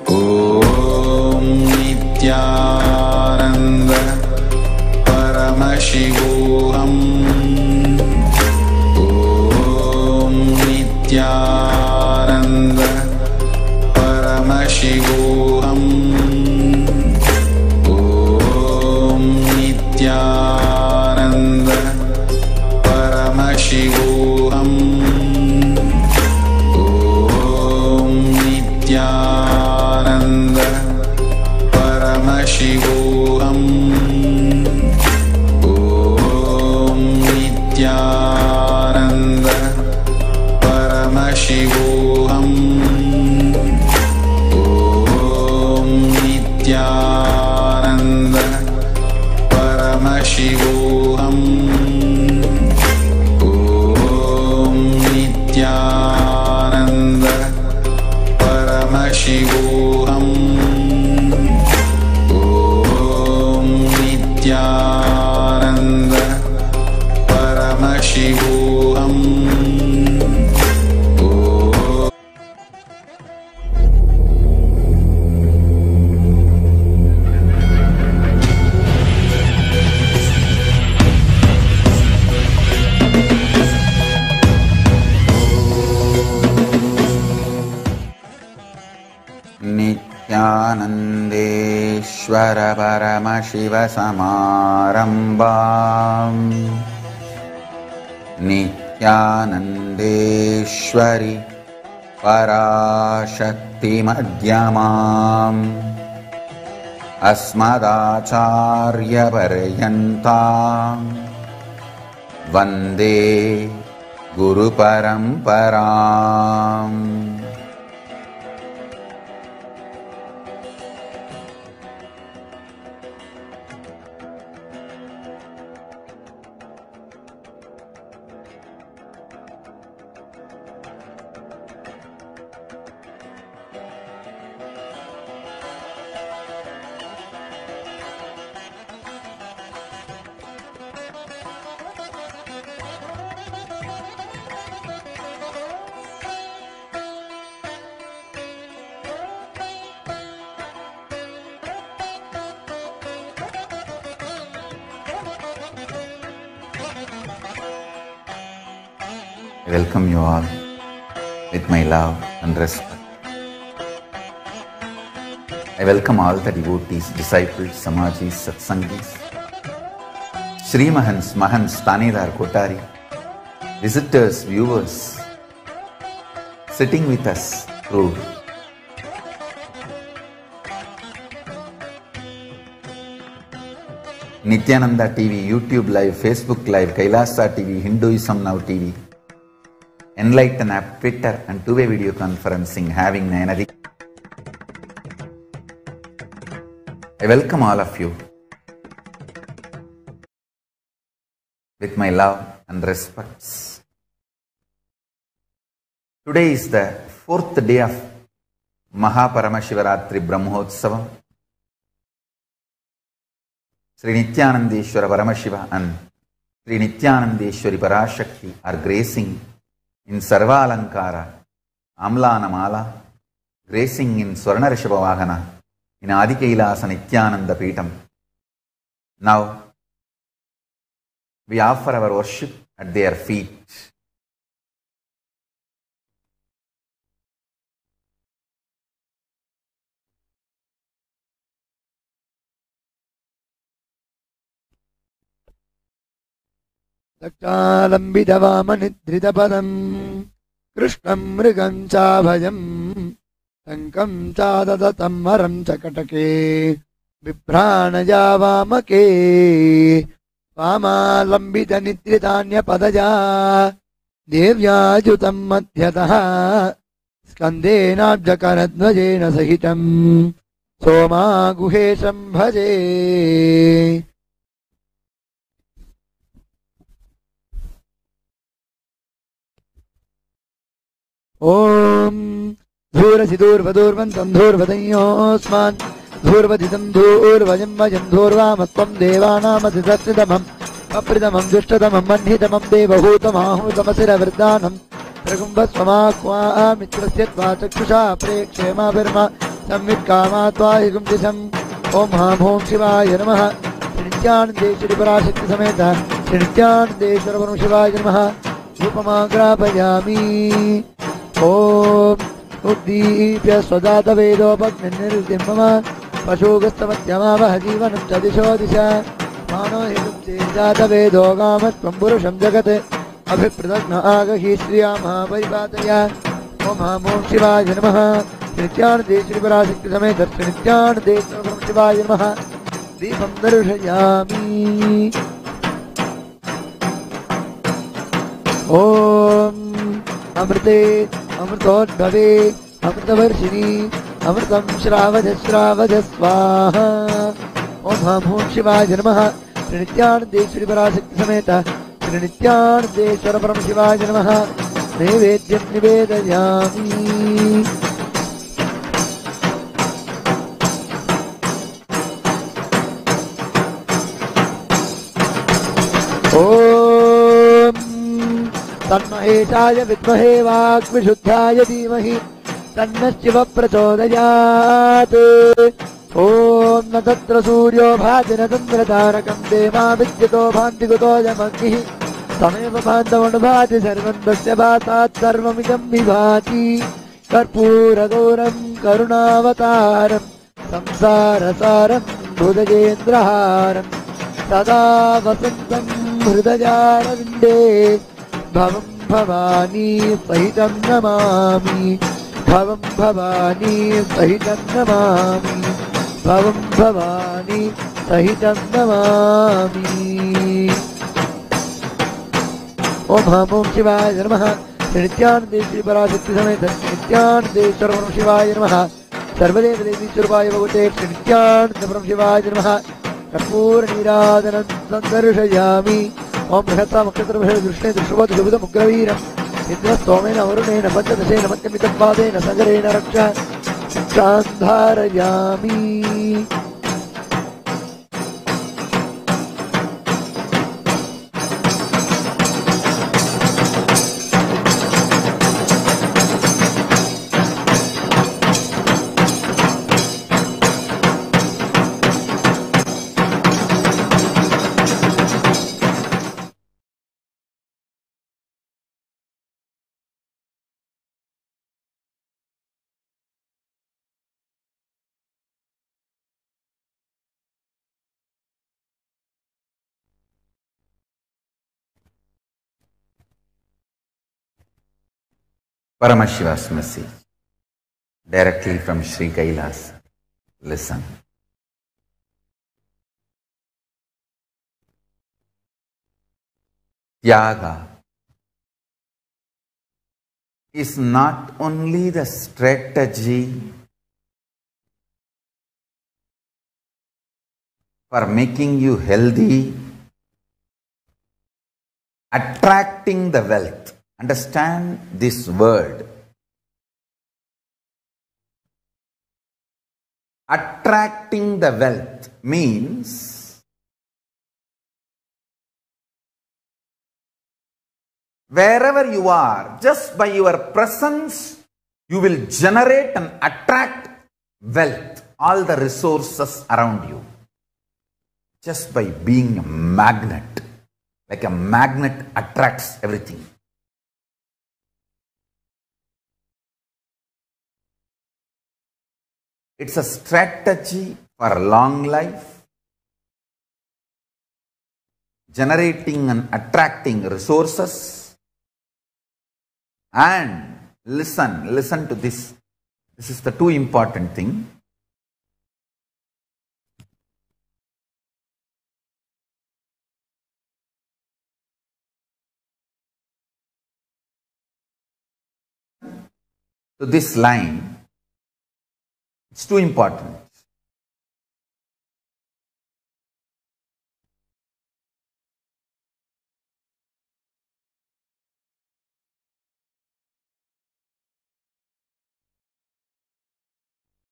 Speaker 7: Om Nithyananda Paramashivoham. Om Nithyananda Paramashivoham. Om Nithyananda Paramashivoham. Om Nithyananda Paramashivoham. Om Nithyananda Paramashivoham. Om Nithyananda Paramashivoham. Om Nithyananda Paramashivoham. Om Nithyananda Paramashivoham. Nithyanandeshwar Paramashiva Samarambam. Nithyanandeshwari Parashakti Madhyamam. Asmadacharya Paryantam. Vande Guru Paramparam. I welcome you all with my love and respect. I welcome all the devotees, disciples, samajis, satsangis, Shri Mahans, Mahans, Tanedar, Kotari, visitors, viewers, sitting with us through Nithyananda TV, YouTube Live, Facebook Live, Kailasa TV, Hinduism Now TV, Enlightened app, Twitter and two-way video conferencing having Nayanadi. I welcome all of you with my love and respects. Today is the fourth day of Mahaparamashivaratri Brahmotsavam. Sri Nithyanandeshwara Paramashiva and Sri Nithyanandeshwari Parashakti are gracing in Sarva Alankara, Amlana Mala, gracing in Swarna Rishabhavahana, in Adi Kailasa Nithyananda Peetam. Now, we offer our worship at their feet.
Speaker 8: Daktalambidavamanidridapadam Krishnam mrigam chabhayam Sankam chadadatam maram chakatake Vibhranayavamake Vamalambita nitritanya padaya Devyajutam madhyataha Skandhenabjakaradvajena sahitam Soma guhesham bhaje. Om धूरसिदूर्वदूर्वन्तम् धूर्वदयोऽस्मान् धूर्वदितम् धूर्वजम् वयम् धूर्वामत्वम् देवानामतिदर्शितमम् अप्रितमम् दुष्टतमम् मह्नितमम् देवहूतमाहूतमसिरवृद्धानम् प्रकुम्भस्वमाक्वामित्रस्य त्वा चक्षुषा प्रेक्षेमाभिर्मा संवित्कामा त्वा हिगुंसिसम् ॐ हां शिवाय नमः श्रीनित्यानन्देश्वरि पराशक्ति समेत श्रीनित्यानन्देश्वर शिवाय नमः रूपमाग्रापयामि ॐ उद्दीप्य स्वदातवेदोपग्निर्निर्दिं मम पशुगस्तमत्यमावह जीवनं च दिशो दिश मानो हिजातवेदो गामत्वं पुरुषं जगत् अभिप्रदग्न आगहि श्रिया महापरिपातय ॐ हां शिवाय नमः श्रीनित्यानन्देश्वरि पराशक्ति समेत श्रीनित्यानन्देश्वर शिवाय नमः दीपं दर्शयामि ॐ अमृते अमृतोद्भवे अमृतवर्षिणी अमृतं श्रावज श्रावज स्वाहा ॐ हां शिवाय नमः श्रीनित्यानन्देश्वरि पराशक्ति समेत श्रीनित्यानन्देश्वर परम शिवाय नमः नैवेद्यं निवेदयामि ॐ तन्महेशाय विद्महे वाग्विशुद्धाय धीमहि तन्नः शिवः प्रचोदयात् ॐ न तत्र सूर्यो भाति न चन्द्रतारकं देवा विद्युतो भान्ति कुतोऽयमग्निः तमेव भान्तमनुभाति सर्वं तस्य भासात् सर्वमिदं विभाति कर्पूरगौरं करुणावतारं संसारसारं हृदयेन्द्रहारं सदा वसन्तं हृदयारविन्दे भवं भवानी सहितं नमामि भवं भवानी सहितं नमामि भवं भवानी सहितं नमामि ॐ हां शिवाय नमः श्रीनित्यानन्देश्वरि पराशक्ति समेत श्रीनित्यानन्देश्वर परम शिवाय नमः सर्वदेव देवी स्वरूपाय भगवते श्रीनित्यानन्द परम शिवाय नमः कर्पूरनीराजनं सन्दर्शयामि ॐ बृहत्सामक्षत्रदृष्णे दृष्टुवदुग्रवीरम् इन्द्रस्तोमेन वरुणेन पञ्चदशेन मध्यमितं पादेन सगरेण रक्षान्धारयामि
Speaker 7: Paramashiva's message, directly from Sri Kailasa. Listen. Tyaga is not only the strategy for making you healthy, attracting the wealth. Understand this word. Attracting the wealth means wherever you are, just by your presence, you will generate and attract wealth, all the resources around you. Just by being a magnet, like a magnet attracts everything. It's a strategy for long life, generating and attracting resources. And listen to this. This is the two important thing. To this line, it's too important.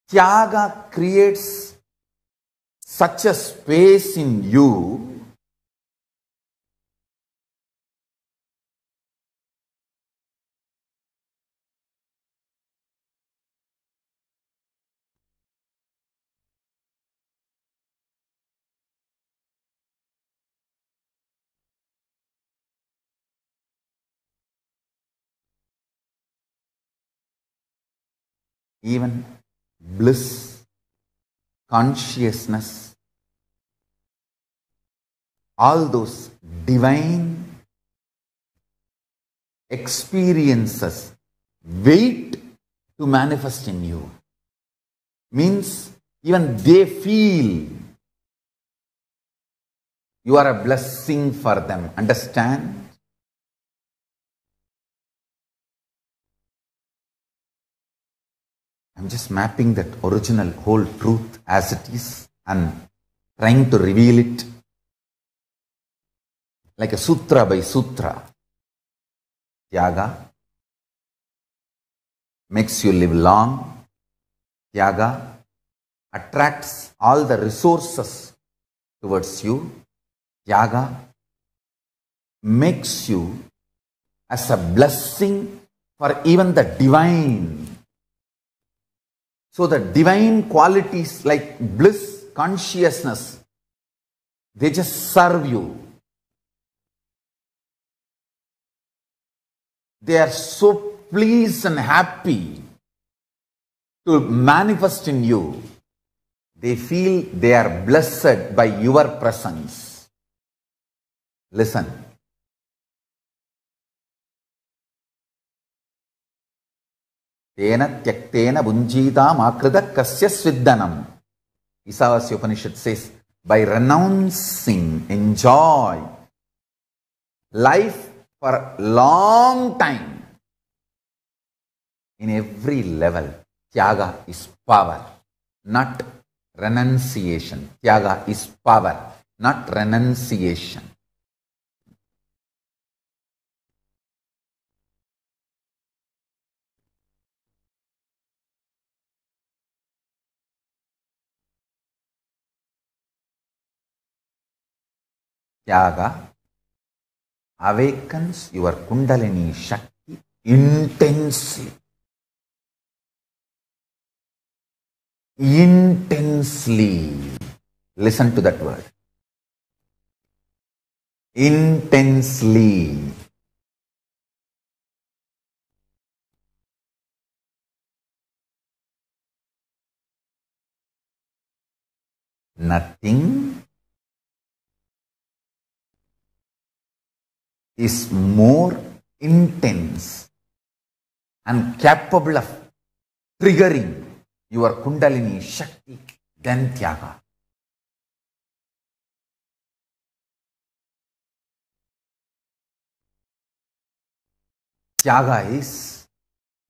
Speaker 7: Tyaga creates such a space in you even bliss, consciousness, all those divine experiences wait to manifest in you. Means even they feel you are a blessing for them. Understand? I'm just mapping that original whole truth as it is and trying to reveal it like a sutra by sutra. Tyaga makes you live long. Tyaga attracts all the resources towards you. Tyaga makes you as a blessing for even the divine. So the divine qualities like bliss, consciousness, they just serve you. They are so pleased and happy to manifest in you. They feel they are blessed by your presence. Listen. Tena tyaktena bunjitam akrita kasya sviddanam. Isavasya Upanishad says, by renouncing, enjoy life for a long time. In every level, Tyaga is power, not renunciation. Tyaga is power, not renunciation. Tyaga awakens your Kundalini Shakti intensely. Intensely. Listen to that word. Intensely. Nothing is more intense and capable of triggering your Kundalini Shakti than Tyaga. Tyaga is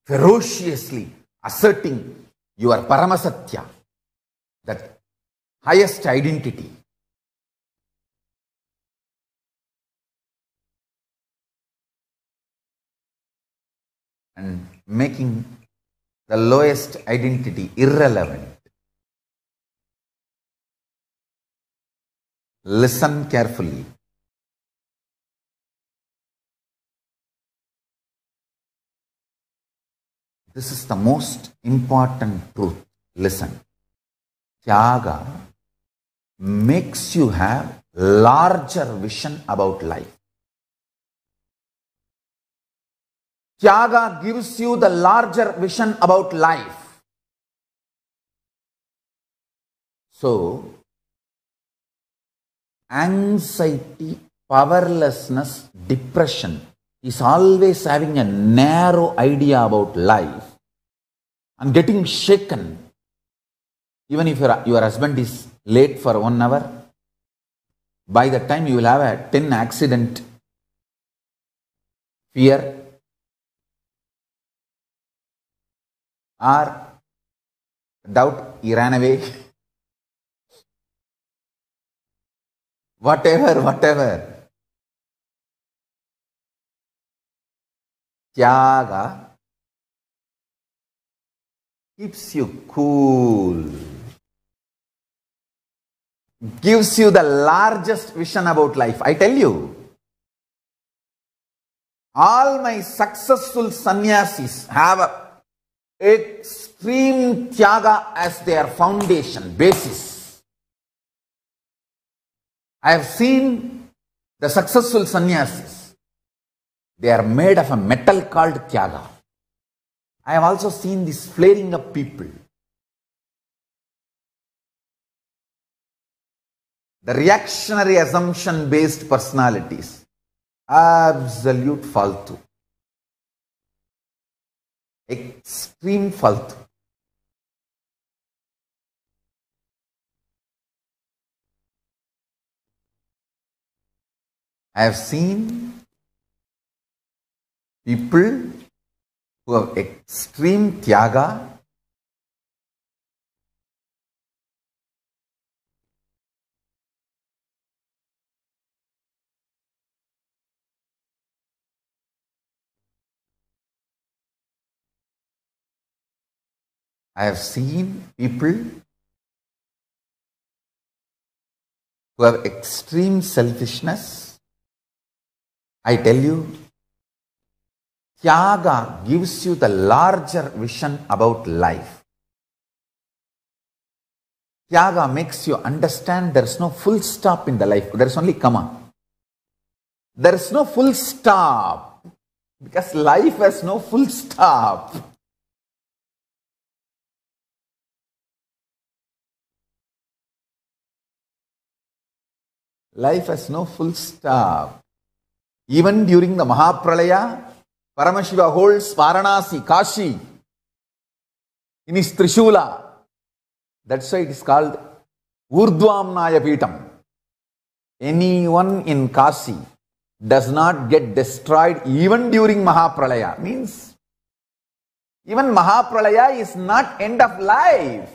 Speaker 7: ferociously asserting your Paramasatya, that highest identity. And making the lowest identity irrelevant. Listen carefully. This is the most important truth. Listen. Tyaga makes you have larger vision about life. Tyaga gives you the larger vision about life. So, anxiety, powerlessness, depression is always having a narrow idea about life and getting shaken. Even if your husband is late for 1 hour, by the time you will have a 10 accident fear, or doubt he ran away, whatever. Tyaga keeps you cool, gives you the largest vision about life. I tell you, all my successful sannyasis have a extreme tyaga as their foundation, basis. I have seen the successful sannyasis. They are made of a metal called tyaga. I have also seen this flaring up people. The reactionary assumption based personalities. Absolute faltu. Extreme faltu. I have seen people who have extreme tyaga, I have seen people who have extreme selfishness. I tell you, tyaga gives you the larger vision about life. Tyaga makes you understand there is no full stop in the life. There is only comma. There is no full stop because life has no full stop. Life has no full stop. Even during the Mahapralaya, Paramashiva holds Varanasi, Kashi in his Trishula. That's why it is called Urdhvamnaya Pitam. Anyone in Kashi does not get destroyed even during Mahapralaya. Means even Mahapralaya is not end of life.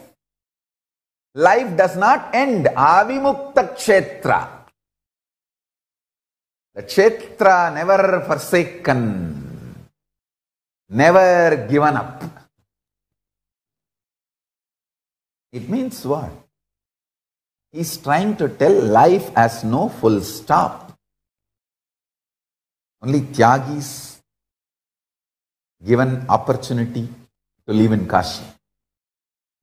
Speaker 7: Life does not end. Avimukta Kshetra. The Kshetra never forsaken, never given up. It means what? He is trying to tell life has no full stop. Only Tyagis given opportunity to live in Kashi.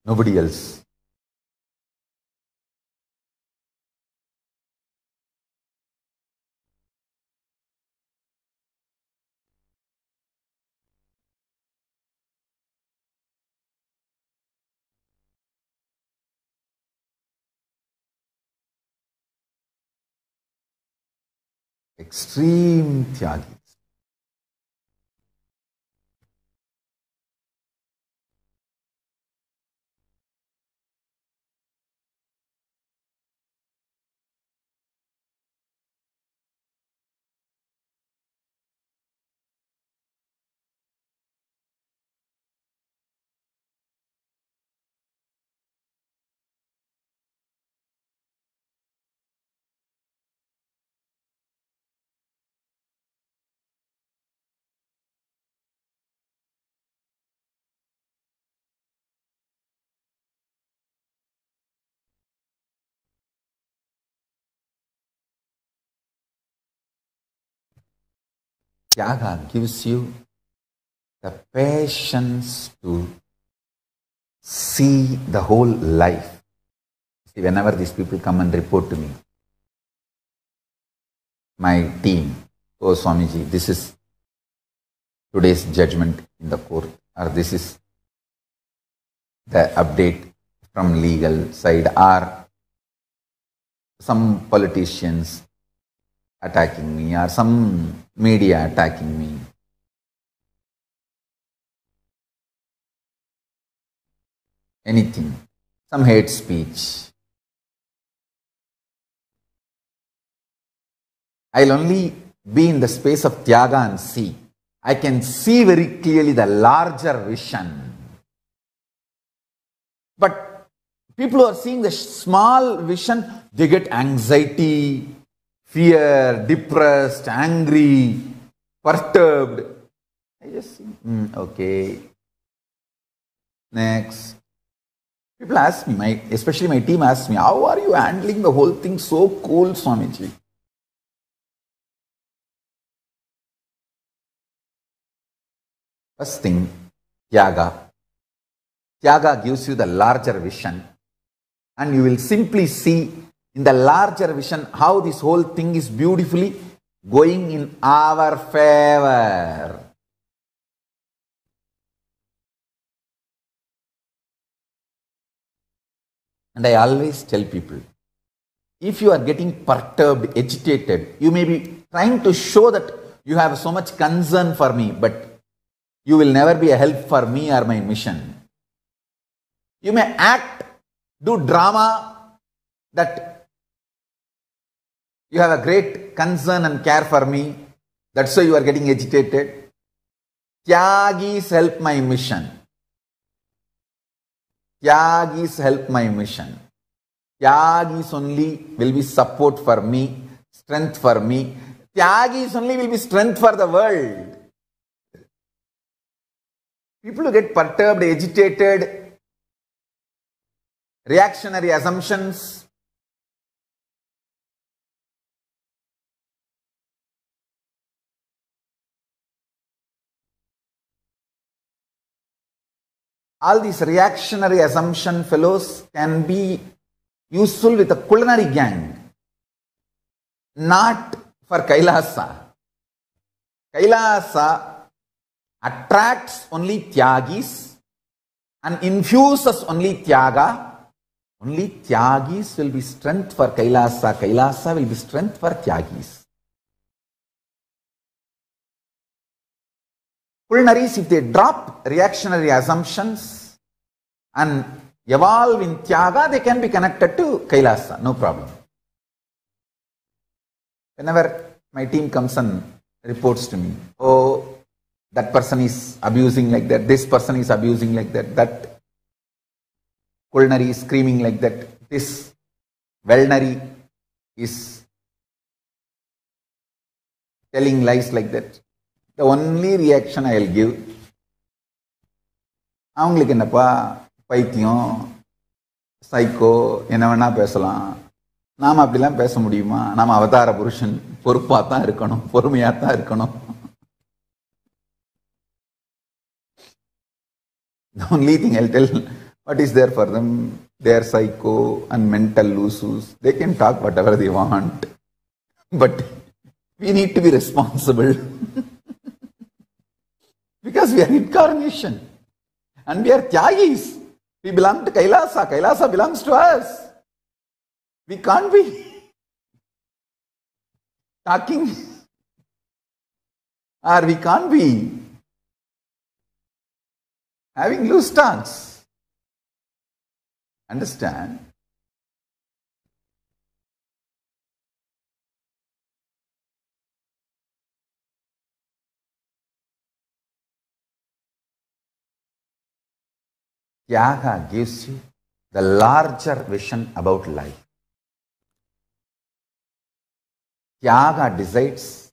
Speaker 7: Nobody else. Extreme Tyagis. Tyaga gives you the patience to see the whole life. See, whenever these people come and report to me, my team, oh Swamiji, this is today's judgment in the court, or this is the update from legal side, or some politicians attacking me, or some media attacking me. Anything, some hate speech. I'll only be in the space of Tyaga and see. I can see very clearly the larger vision. But people who are seeing the small vision, they get anxiety, fear, depressed, angry, perturbed. I just see, okay. Next. People ask me, especially my team asks me, how are you handling the whole thing so cool, Swamiji? First thing, Tyaga. Tyaga gives you the larger vision, and you will simply see in the larger vision how this whole thing is beautifully going in our favor. And I always tell people, if you are getting perturbed, agitated, you may be trying to show that you have so much concern for me, but you will never be a help for me or my mission. You may act, do drama that you have a great concern and care for me. That's why you are getting agitated. Tyagis help my mission. Tyagis help my mission. Tyagis only will be support for me, strength for me. Tyagis only will be strength for the world. People who get perturbed, agitated, reactionary assumptions, all these reactionary assumption fellows can be useful with a culinary gang, not for Kailasa. Kailasa attracts only Tyagis and infuses only Tyaga. Only Tyagis will be strength for Kailasa. Kailasa will be strength for Tyagis. Culinaries, if they drop reactionary assumptions and evolve in Tyaga, they can be connected to Kailasa, no problem. Whenever my team comes and reports to me, oh, that person is abusing like that, this person is abusing like that, that culinary is screaming like that, this Velnary is telling lies like that. The only reaction I will give, அவங்களுக்கு என்னப்பா பைத்தியம், psycho, என்ன வேணா பேசலாம், நாம் அப்படிலாம் பேச முடியுமா? நாம் அவதார புருஷன், பொறுப்பாக தான் இருக்கணும், பொறுமையாக தான் இருக்கணும். The only thing I'll tell, what is there for them? They are psycho and mental loosus. They can talk whatever they want. But we need to be responsible. Because we are incarnation. And we are Tyagis. We belong to Kailasa. Kailasa belongs to us. We can't be talking, or we can't be having loose talks. Understand? Tyaga gives you the larger vision about life. Tyaga decides.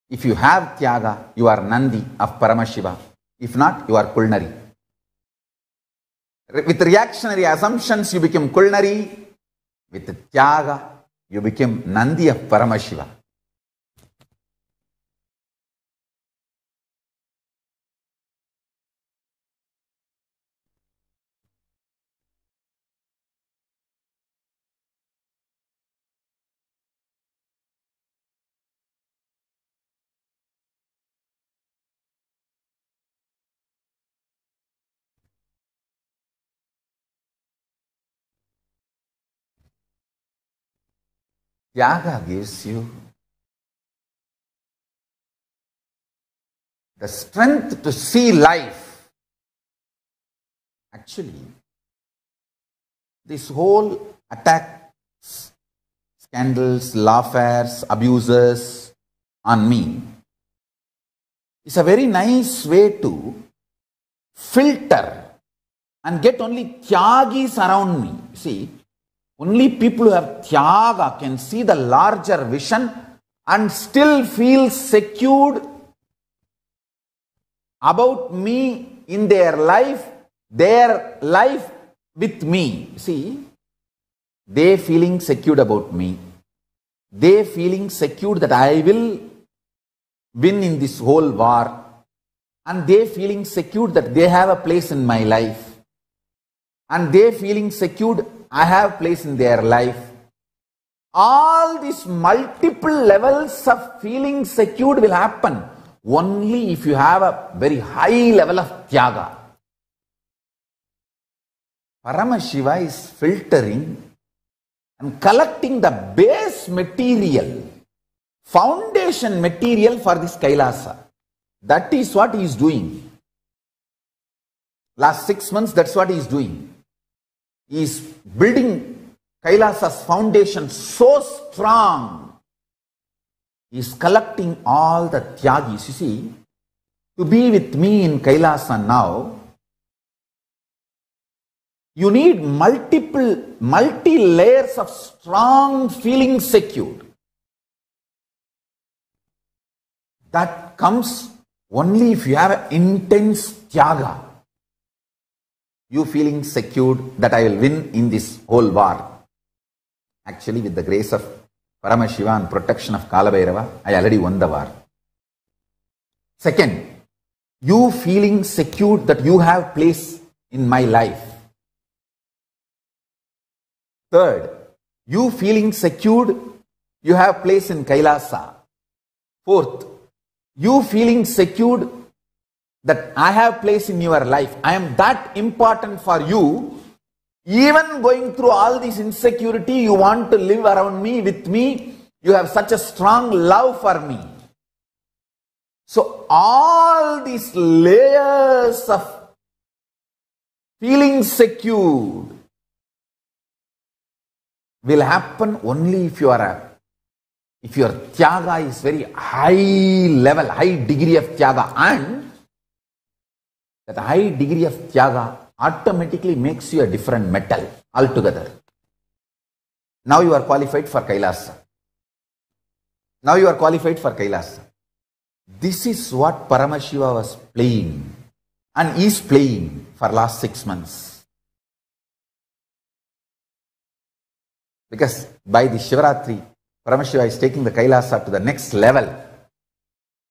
Speaker 7: If you have Tyaga, you are Nandi of Paramashiva. If not, you are culinary. With reactionary assumptions, you become culinary. With Tyaga, you become Nandi of Paramashiva. Tyaga gives you the strength to see life. Actually, this whole attacks, scandals, lawfares, abuses on me is a very nice way to filter and get only Tyagis around me. See, only people who have Tyaga can see the larger vision and still feel secured about me in their life with me. See, they feeling secured about me. They feeling secured that I will win in this whole war. And they feeling secured that they have a place in my life. And they feeling secured I have place in their life. All these multiple levels of feeling secured will happen only if you have a very high level of tyaga. Paramashiva is filtering and collecting the base material, foundation material for this Kailasa. That is what he is doing. Last 6 months, that's what he is doing. He is building Kailasa's foundation so strong. He is collecting all the tyagis. You see, to be with me in Kailasa now, you need multi-layers of strong feeling secured. That comes only if you have an intense tyaga. You feeling secured that I will win in this whole war. Actually, with the grace of Paramashiva and protection of Kalabhairava, I already won the war. Second, you feeling secured that you have place in my life. Third, you feeling secured you have place in Kailasa. Fourth, you feeling secured that I have place in your life. I am that important for you. Even going through all this insecurity, you want to live around me, with me. You have such a strong love for me. So all these layers of feeling secured will happen only if your tyaga is very high level, high degree of tyaga, and that high degree of tyaga automatically makes you a different metal altogether. Now you are qualified for Kailasa. Now you are qualified for Kailasa. This is what Paramashiva was playing and is playing for last 6 months. Because by the Shivaratri, Paramashiva is taking the Kailasa to the next level.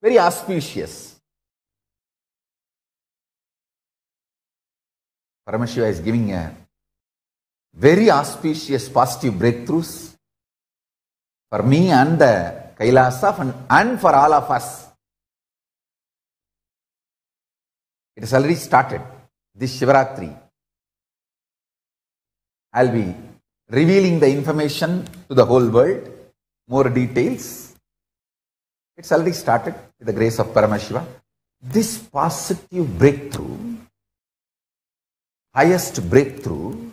Speaker 7: Very auspicious. Paramashiva is giving a very auspicious positive breakthroughs for me and the Kailasa and for all of us. It has already started. This Shivaratri, I will be revealing the information to the whole world, more details. It's already started with the grace of Paramashiva. This positive breakthrough, highest breakthrough,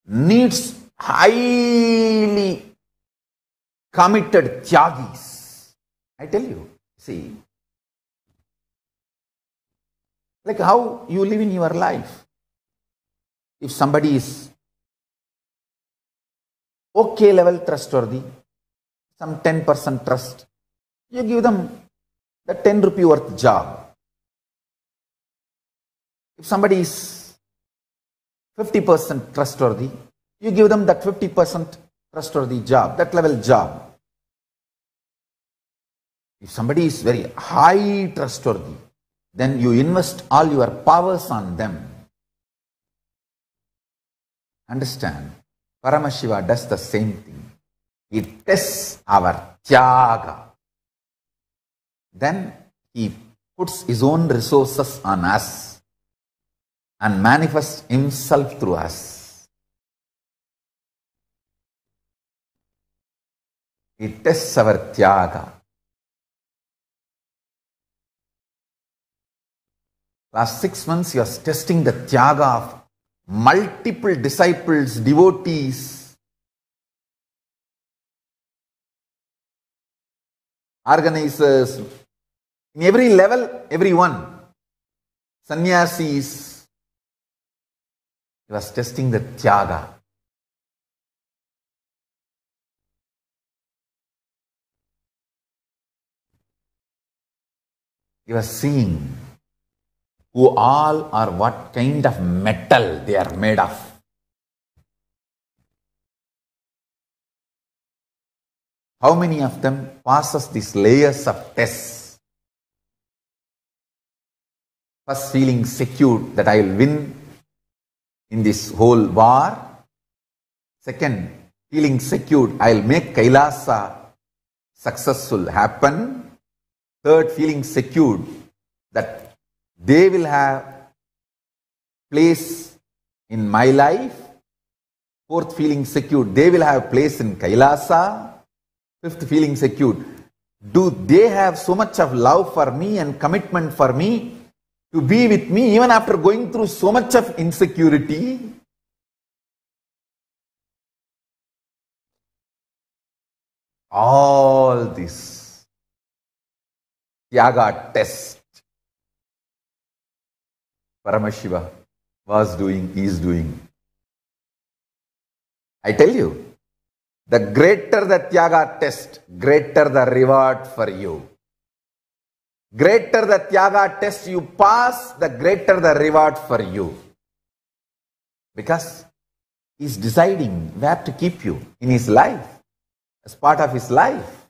Speaker 7: needs highly committed tyagis. I tell you, see, like how you live in your life. If somebody is okay level trustworthy, some 10% trust, you give them the 10 rupee worth job. If somebody is 50% trustworthy, you give them that 50% trustworthy job, that level job. If somebody is very high trustworthy, then you invest all your powers on them. Understand? Paramashiva does the same thing. He tests our tyaga. Then he puts his own resources on us and manifests himself through us. He tests our tyaga. Last 6 months he was testing the tyaga of multiple disciples, devotees, organizers, in every level, everyone, sannyasis. He was testing the tyaga. He was seeing who all are what kind of metal they are made of. How many of them passes these layers of tests? First, feeling secure that I will win in this whole war. Second, feeling secure I will make Kailasa successful happen. Third, feeling secure that they will have place in my life. Fourth, feeling secure they will have place in Kailasa. Fifth, feeling secure, do they have so much of love for me and commitment for me to be with me even after going through so much of insecurity? All this Tyaga test Paramashiva was doing, is doing. I tell you, the greater the Tyaga test, greater the reward for you. Greater the Tyaga test you pass, the greater the reward for you. Because he is deciding where to keep you in his life, as part of his life.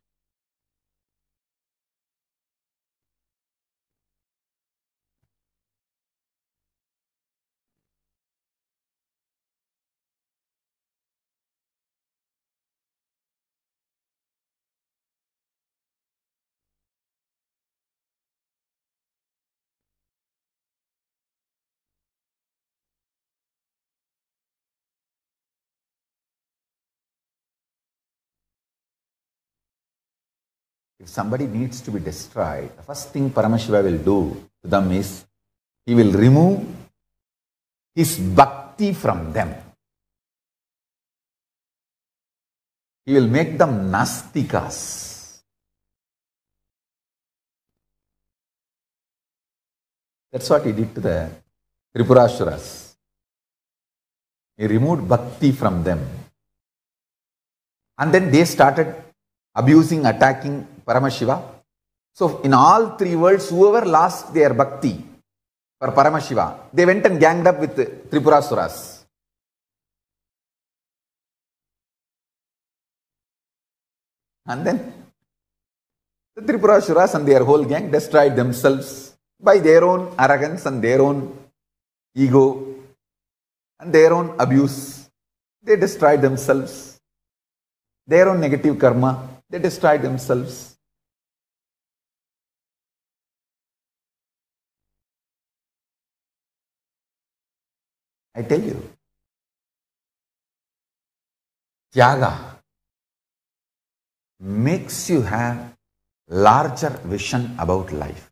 Speaker 7: If somebody needs to be destroyed, the first thing Paramashiva will do to them is, he will remove his bhakti from them. He will make them nastikas. That's what he did to the Tripurasuras. He removed bhakti from them. And then they started abusing, attacking Paramashiva. So in all three worlds, whoever lost their bhakti for Paramashiva, they went and ganged up with the Tripurasuras. And then the Tripurasuras and their whole gang destroyed themselves by their own arrogance and their own ego and their own abuse. They destroyed themselves. Their own negative karma, they destroyed themselves. I tell you, Tyaga makes you have larger vision about life.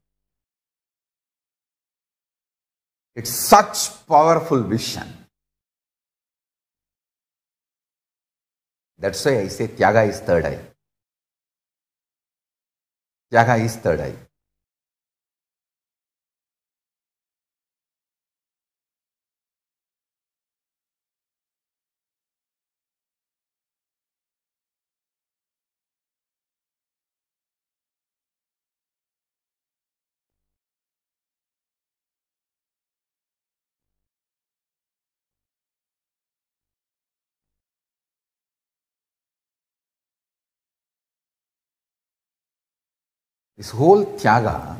Speaker 7: It's such powerful vision. That's why I say Tyaga is third eye. Tyaga is third eye. This whole Tyaga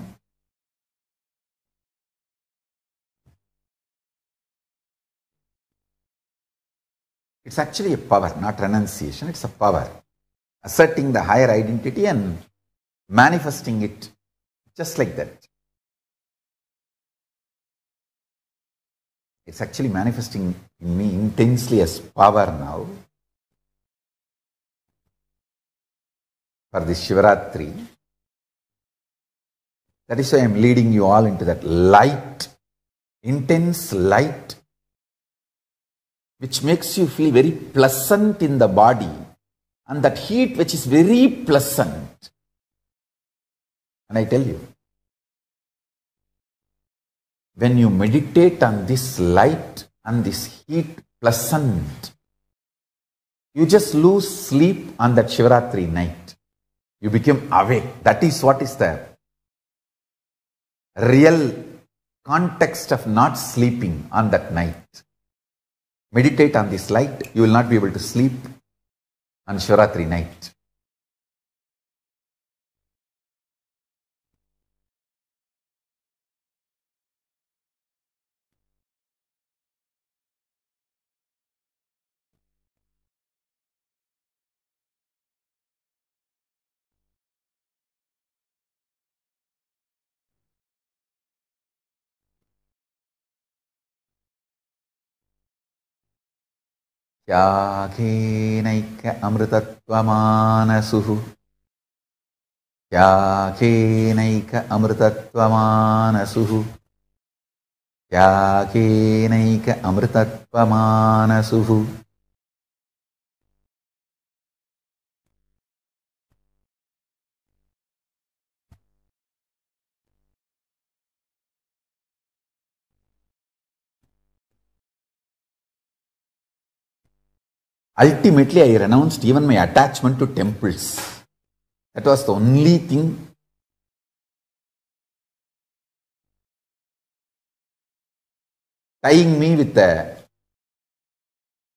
Speaker 7: it's actually a power, not renunciation, it's a power. Asserting the higher identity and manifesting it just like that. It's actually manifesting in me intensely as power now. For this Shivaratri, that is why I am leading you all into that light, intense light, which makes you feel very pleasant in the body, and that heat which is very pleasant. And I tell you, when you meditate on this light and this heat pleasant, you just lose sleep on that Shivaratri night. You become awake. That is what is the real context of not sleeping on that night. Meditate on this light, you will not be able to sleep on Shivratri night. Tyagenaika amritatvamānasuhu. Tyagenaika amritatvamānasuhu. Tyagenaika amritatvamānasuhu. Ultimately, I renounced even my attachment to temples. That was the only thing tying me with the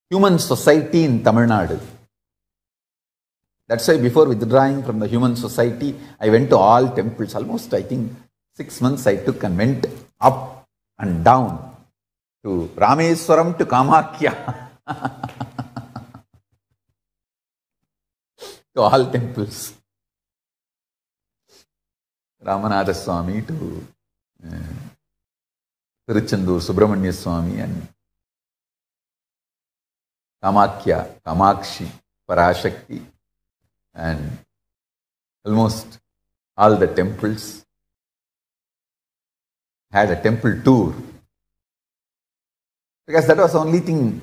Speaker 7: human society in Tamil Nadu. That's why before withdrawing from the human society, I went to all temples. Almost, I think, 6 months I took and went up and down to Rameswaram to Kamakhya. To all temples. Ramanatha Swami to Tiruchendur Subramanya Swami and Kamakhya, Kamakshi, Parashakti, and almost all the temples. Had a temple tour. Because that was the only thing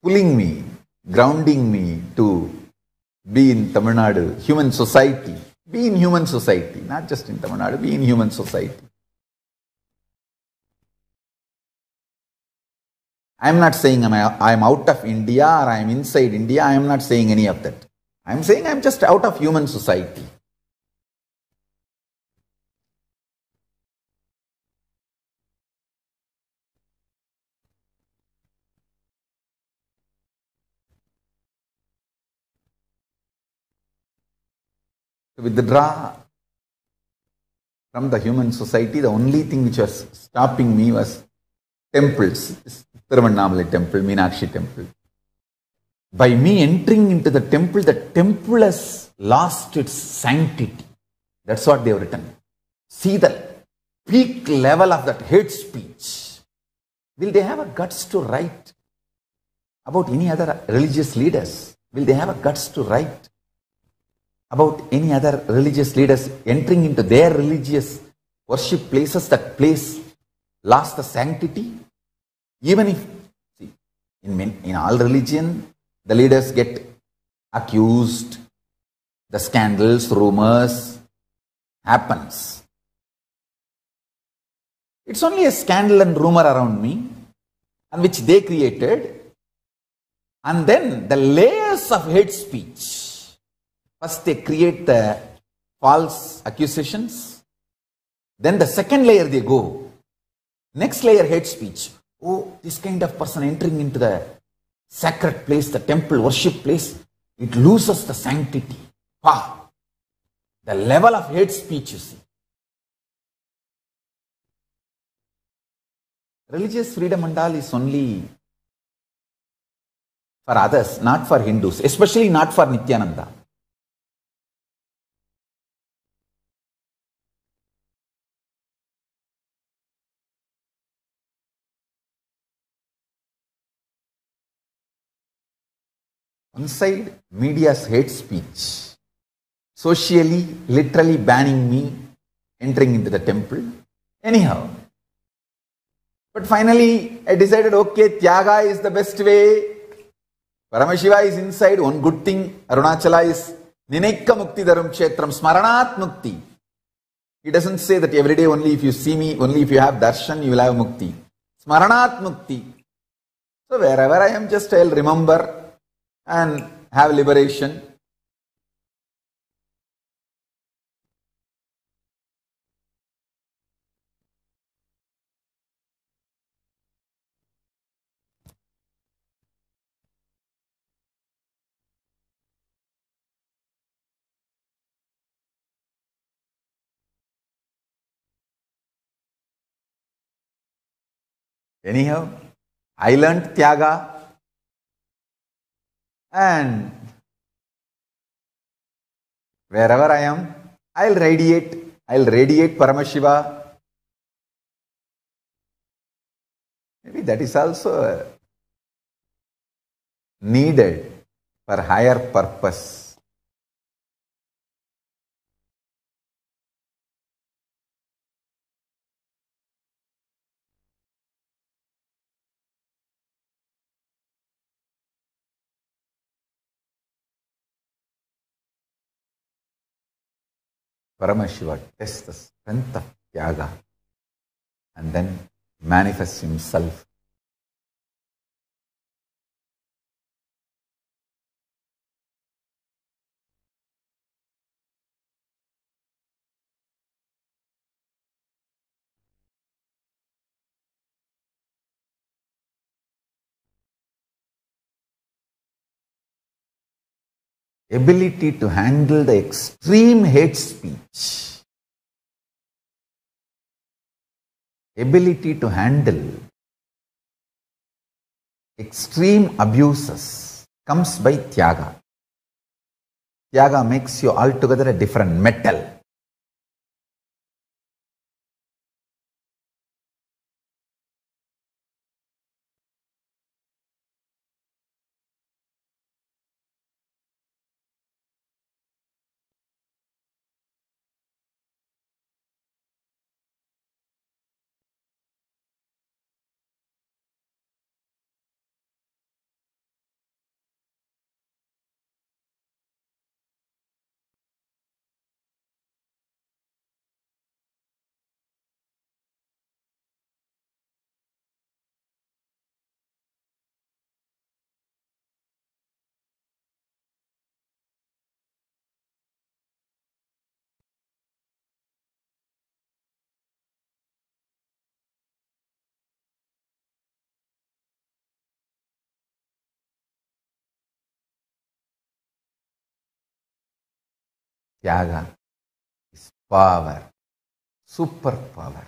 Speaker 7: pulling me, grounding me to be in Tamil Nadu, human society. Be in human society, not just in Tamil Nadu, be in human society. I am not saying I am out of India or I am inside India. I am not saying any of that. I am saying I am just out of human society. To withdraw from the human society, the only thing which was stopping me was temples. Tiruvannamalai temple, Meenakshi temple. By me entering into the temple has lost its sanctity. That's what they have written. See the peak level of that hate speech. Will they have a guts to write about any other religious leaders? Will they have a guts to write about any other religious leaders entering into their religious worship places, that place lost the sanctity? Even if, see, in all religion, the leaders get accused, the scandals, rumors happens. It's only a scandal and rumor around me, and which they created, and then the layers of hate speech. First they create the false accusations, then the second layer they go. Next layer, hate speech. Oh, this kind of person entering into the sacred place, the temple worship place, it loses the sanctity. Wow. The level of hate speech, you see. Religious freedom and all is only for others, not for Hindus, especially not for Nithyananda. One side, media's hate speech, socially, literally banning me entering into the temple. Anyhow. But finally, I decided, okay, Tyaga is the best way. Paramashiva is inside. One good thing, Arunachala is Ninaikka Mukti Dharam Kshetram, Smaranat Mukti. He doesn't say that every day only if you see me, only if you have darshan, you will have mukti. Smaranat Mukti. So wherever I am, just I'll remember and have liberation. Anyhow, I learned Tyaga, and wherever I am, I'll radiate Paramashiva. Maybe that is also needed for higher purpose. Paramashiva tests the strength of Tyaga and then manifests himself. Ability to handle the extreme hate speech, ability to handle extreme abuses comes by Tyaga. Tyaga makes you altogether a different metal. Tyaga is power, superpower.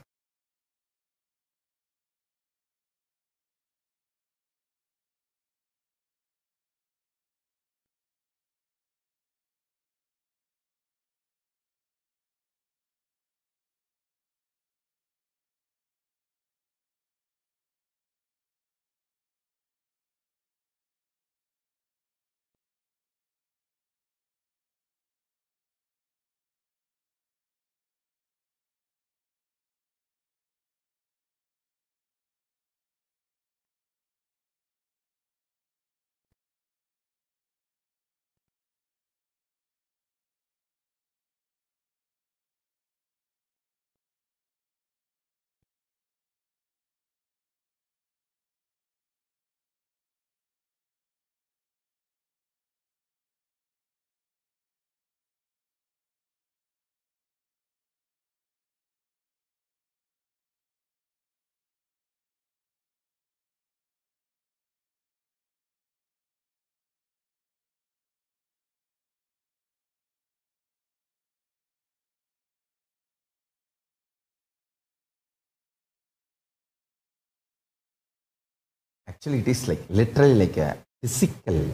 Speaker 7: Actually, it is like literally like a physical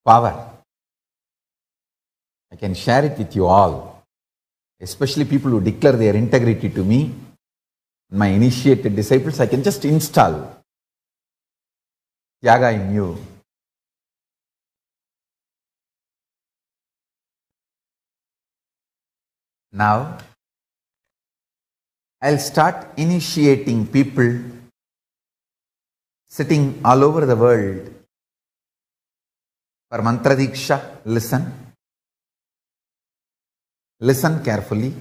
Speaker 7: power. I can share it with you all, especially people who declare their integrity to me, my initiated disciples. I can just install Tyaga in you. Now, I'll start initiating people sitting all over the world for mantra diksha. Listen carefully.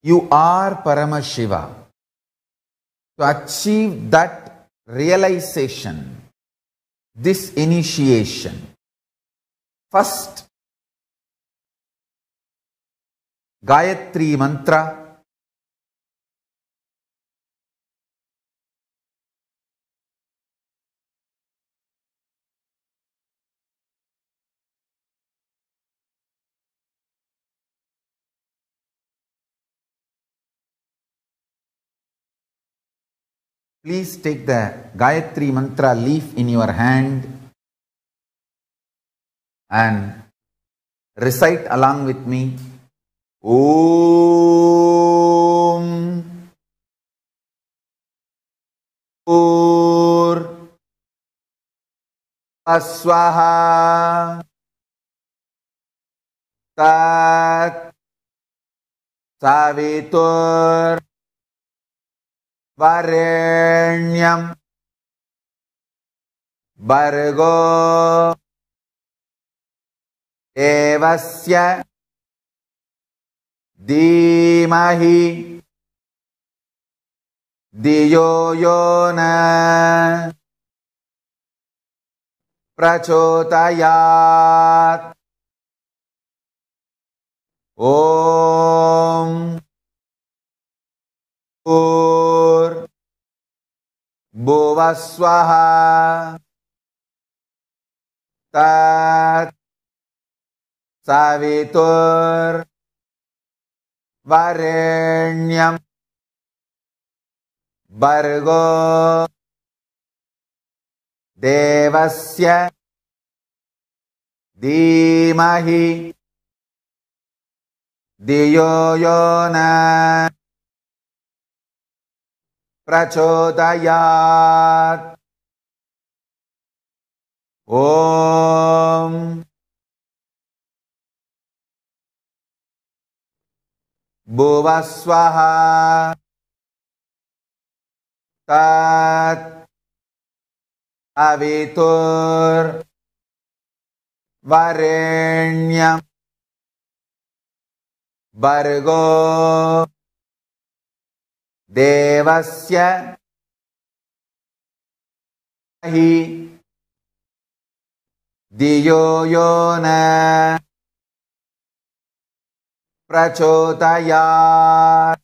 Speaker 7: You are Paramashiva. To achieve that realization, this initiation, first Gayatri mantra, please take the Gayatri Mantra leaf in your hand and recite along with me. Om Pur Aswaha Tat Savitur Varenyam Bhargo Devasya Dhimahi Dhiyo Yona Prachodayat. Om Pur Bhuvaswaha Tat Savitur Varenyam Bhargo Devasya Dhimahi Dhiyo Yona Prachodayat. Om Bhuvaswaha Tat Avitur Varenyam Bhargo Devasya Hi Dhiyo Yona Prachodayat.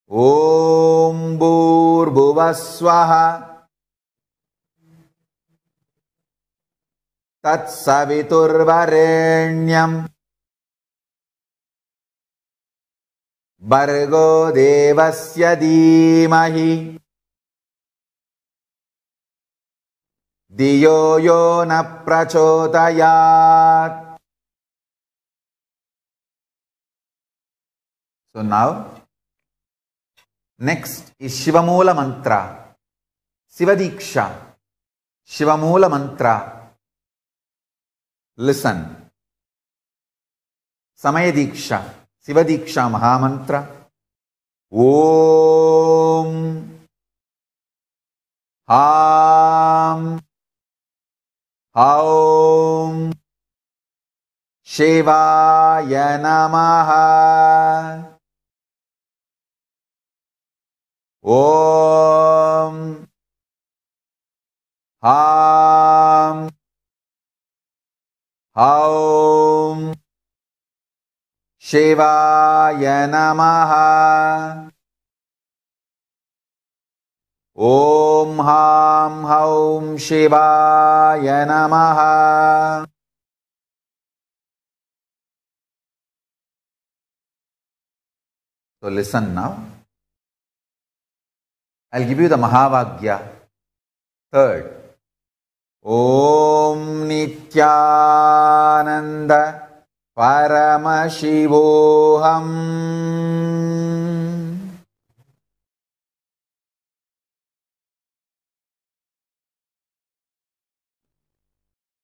Speaker 7: Om Bhuvaswaha Tat Savitur Varenyam Bhargo Devasya Dhimahi Dhiyo Yona Prachodayat. So now, next is Shivamoola Mantra, Sivadiksha, Shivamoola Mantra. Listen. Samayadiksha, Sivadiksha Mahamantra. Om Ham Aum Shivaya Namaha. Om Ham Aum Shivaya Namaha. Om Ham Aum Shivaya Namaha. So listen now. I'll give you the Mahavagya. Third. Om Nithyananda Paramashivoham.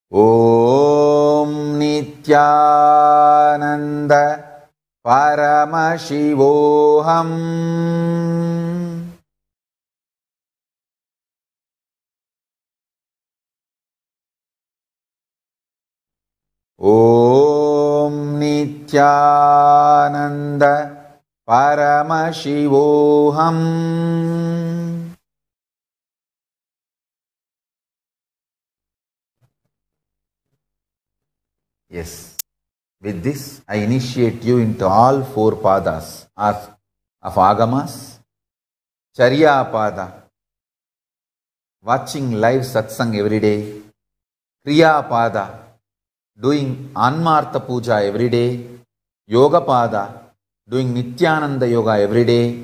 Speaker 7: Om Nithyananda Paramashivoham. Om Nithyananda Paramashivoham. Yes. With this, I initiate you into all four padas of Agamas, Charya Pada, watching live satsang every day, Kriya Pada, doing Anmartha Puja every day, Yoga Pada, doing Nithyananda Yoga every day,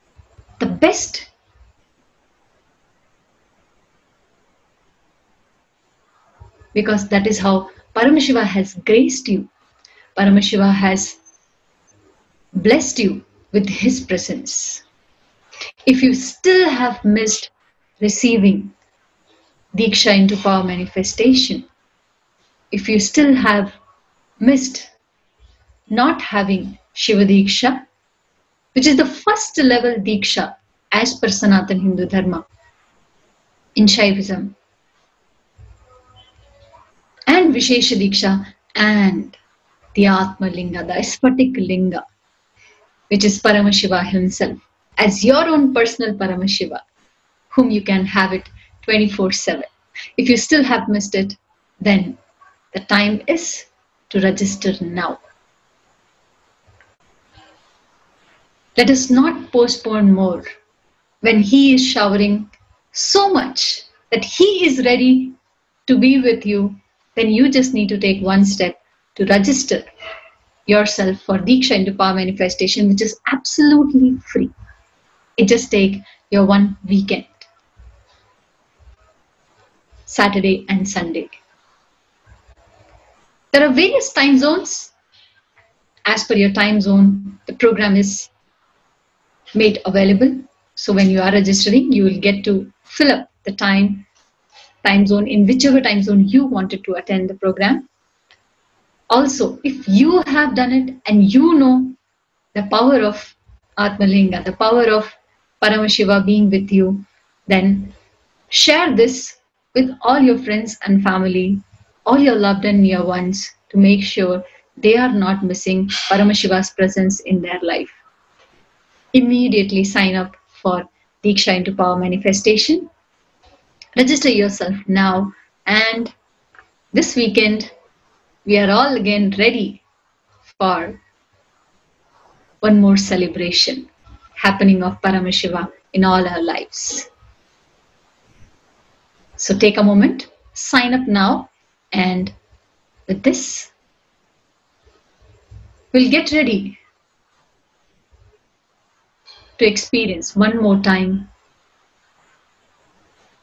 Speaker 1: best. Because that is how Paramashiva has graced you. Paramashiva has blessed you with his presence. If you still have missed receiving Diksha into power manifestation, if you still have missed not having Shiva Diksha, which is the first level Diksha as per Sanatana Hindu Dharma in Shaivism, and Vishesha Diksha, and the Atma Linga, the Sphatik Linga, which is Paramashiva himself, as your own personal Paramashiva, whom you can have it 24/7. If you still have missed it, then the time is to register now. Let us not postpone more. When he is showering so much that he is ready to be with you, then you just need to take one step to register yourself for Diksha into power manifestation, which is absolutely free. It just takes your one weekend, Saturday and Sunday. There are various time zones. As per your time zone, the program is made available. So when you are registering, you will get to fill up the time zone in whichever time zone you wanted to attend the program. Also, if you have done it and you know the power of Atmalinga, the power of Paramashiva being with you, then share this with all your friends and family, all your loved and near ones, to make sure they are not missing Paramashiva's presence in their life. Immediately sign up for Diksha into Power Manifestation. Register yourself now, and this weekend we are all again ready for one more celebration happening of Paramashiva in all our lives. So take a moment, sign up now, and with this, we'll get ready to experience one more time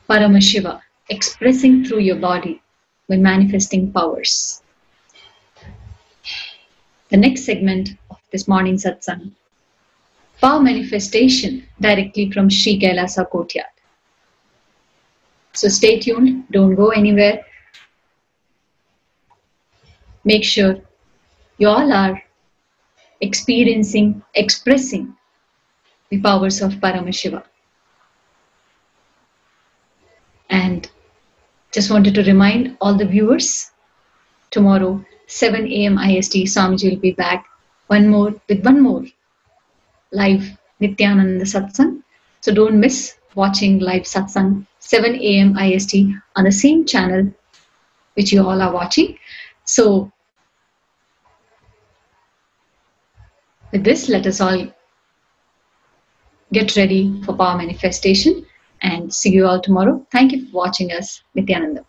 Speaker 1: Paramashiva expressing through your body by manifesting powers. The next segment of this morning satsang, power manifestation directly from Sri Kailasa Courtyard. So stay tuned, don't go anywhere. Make sure you all are experiencing, expressing the powers of Paramashiva. And just wanted to remind all the viewers, tomorrow 7 a.m. IST, Swamiji will be back with one more live Nithyananda Satsang. So don't miss watching live Satsang 7 a.m. IST on the same channel which you all are watching. So with this, let us all get ready for power manifestation, and see you all tomorrow. Thank you for watching us. Nithyananda.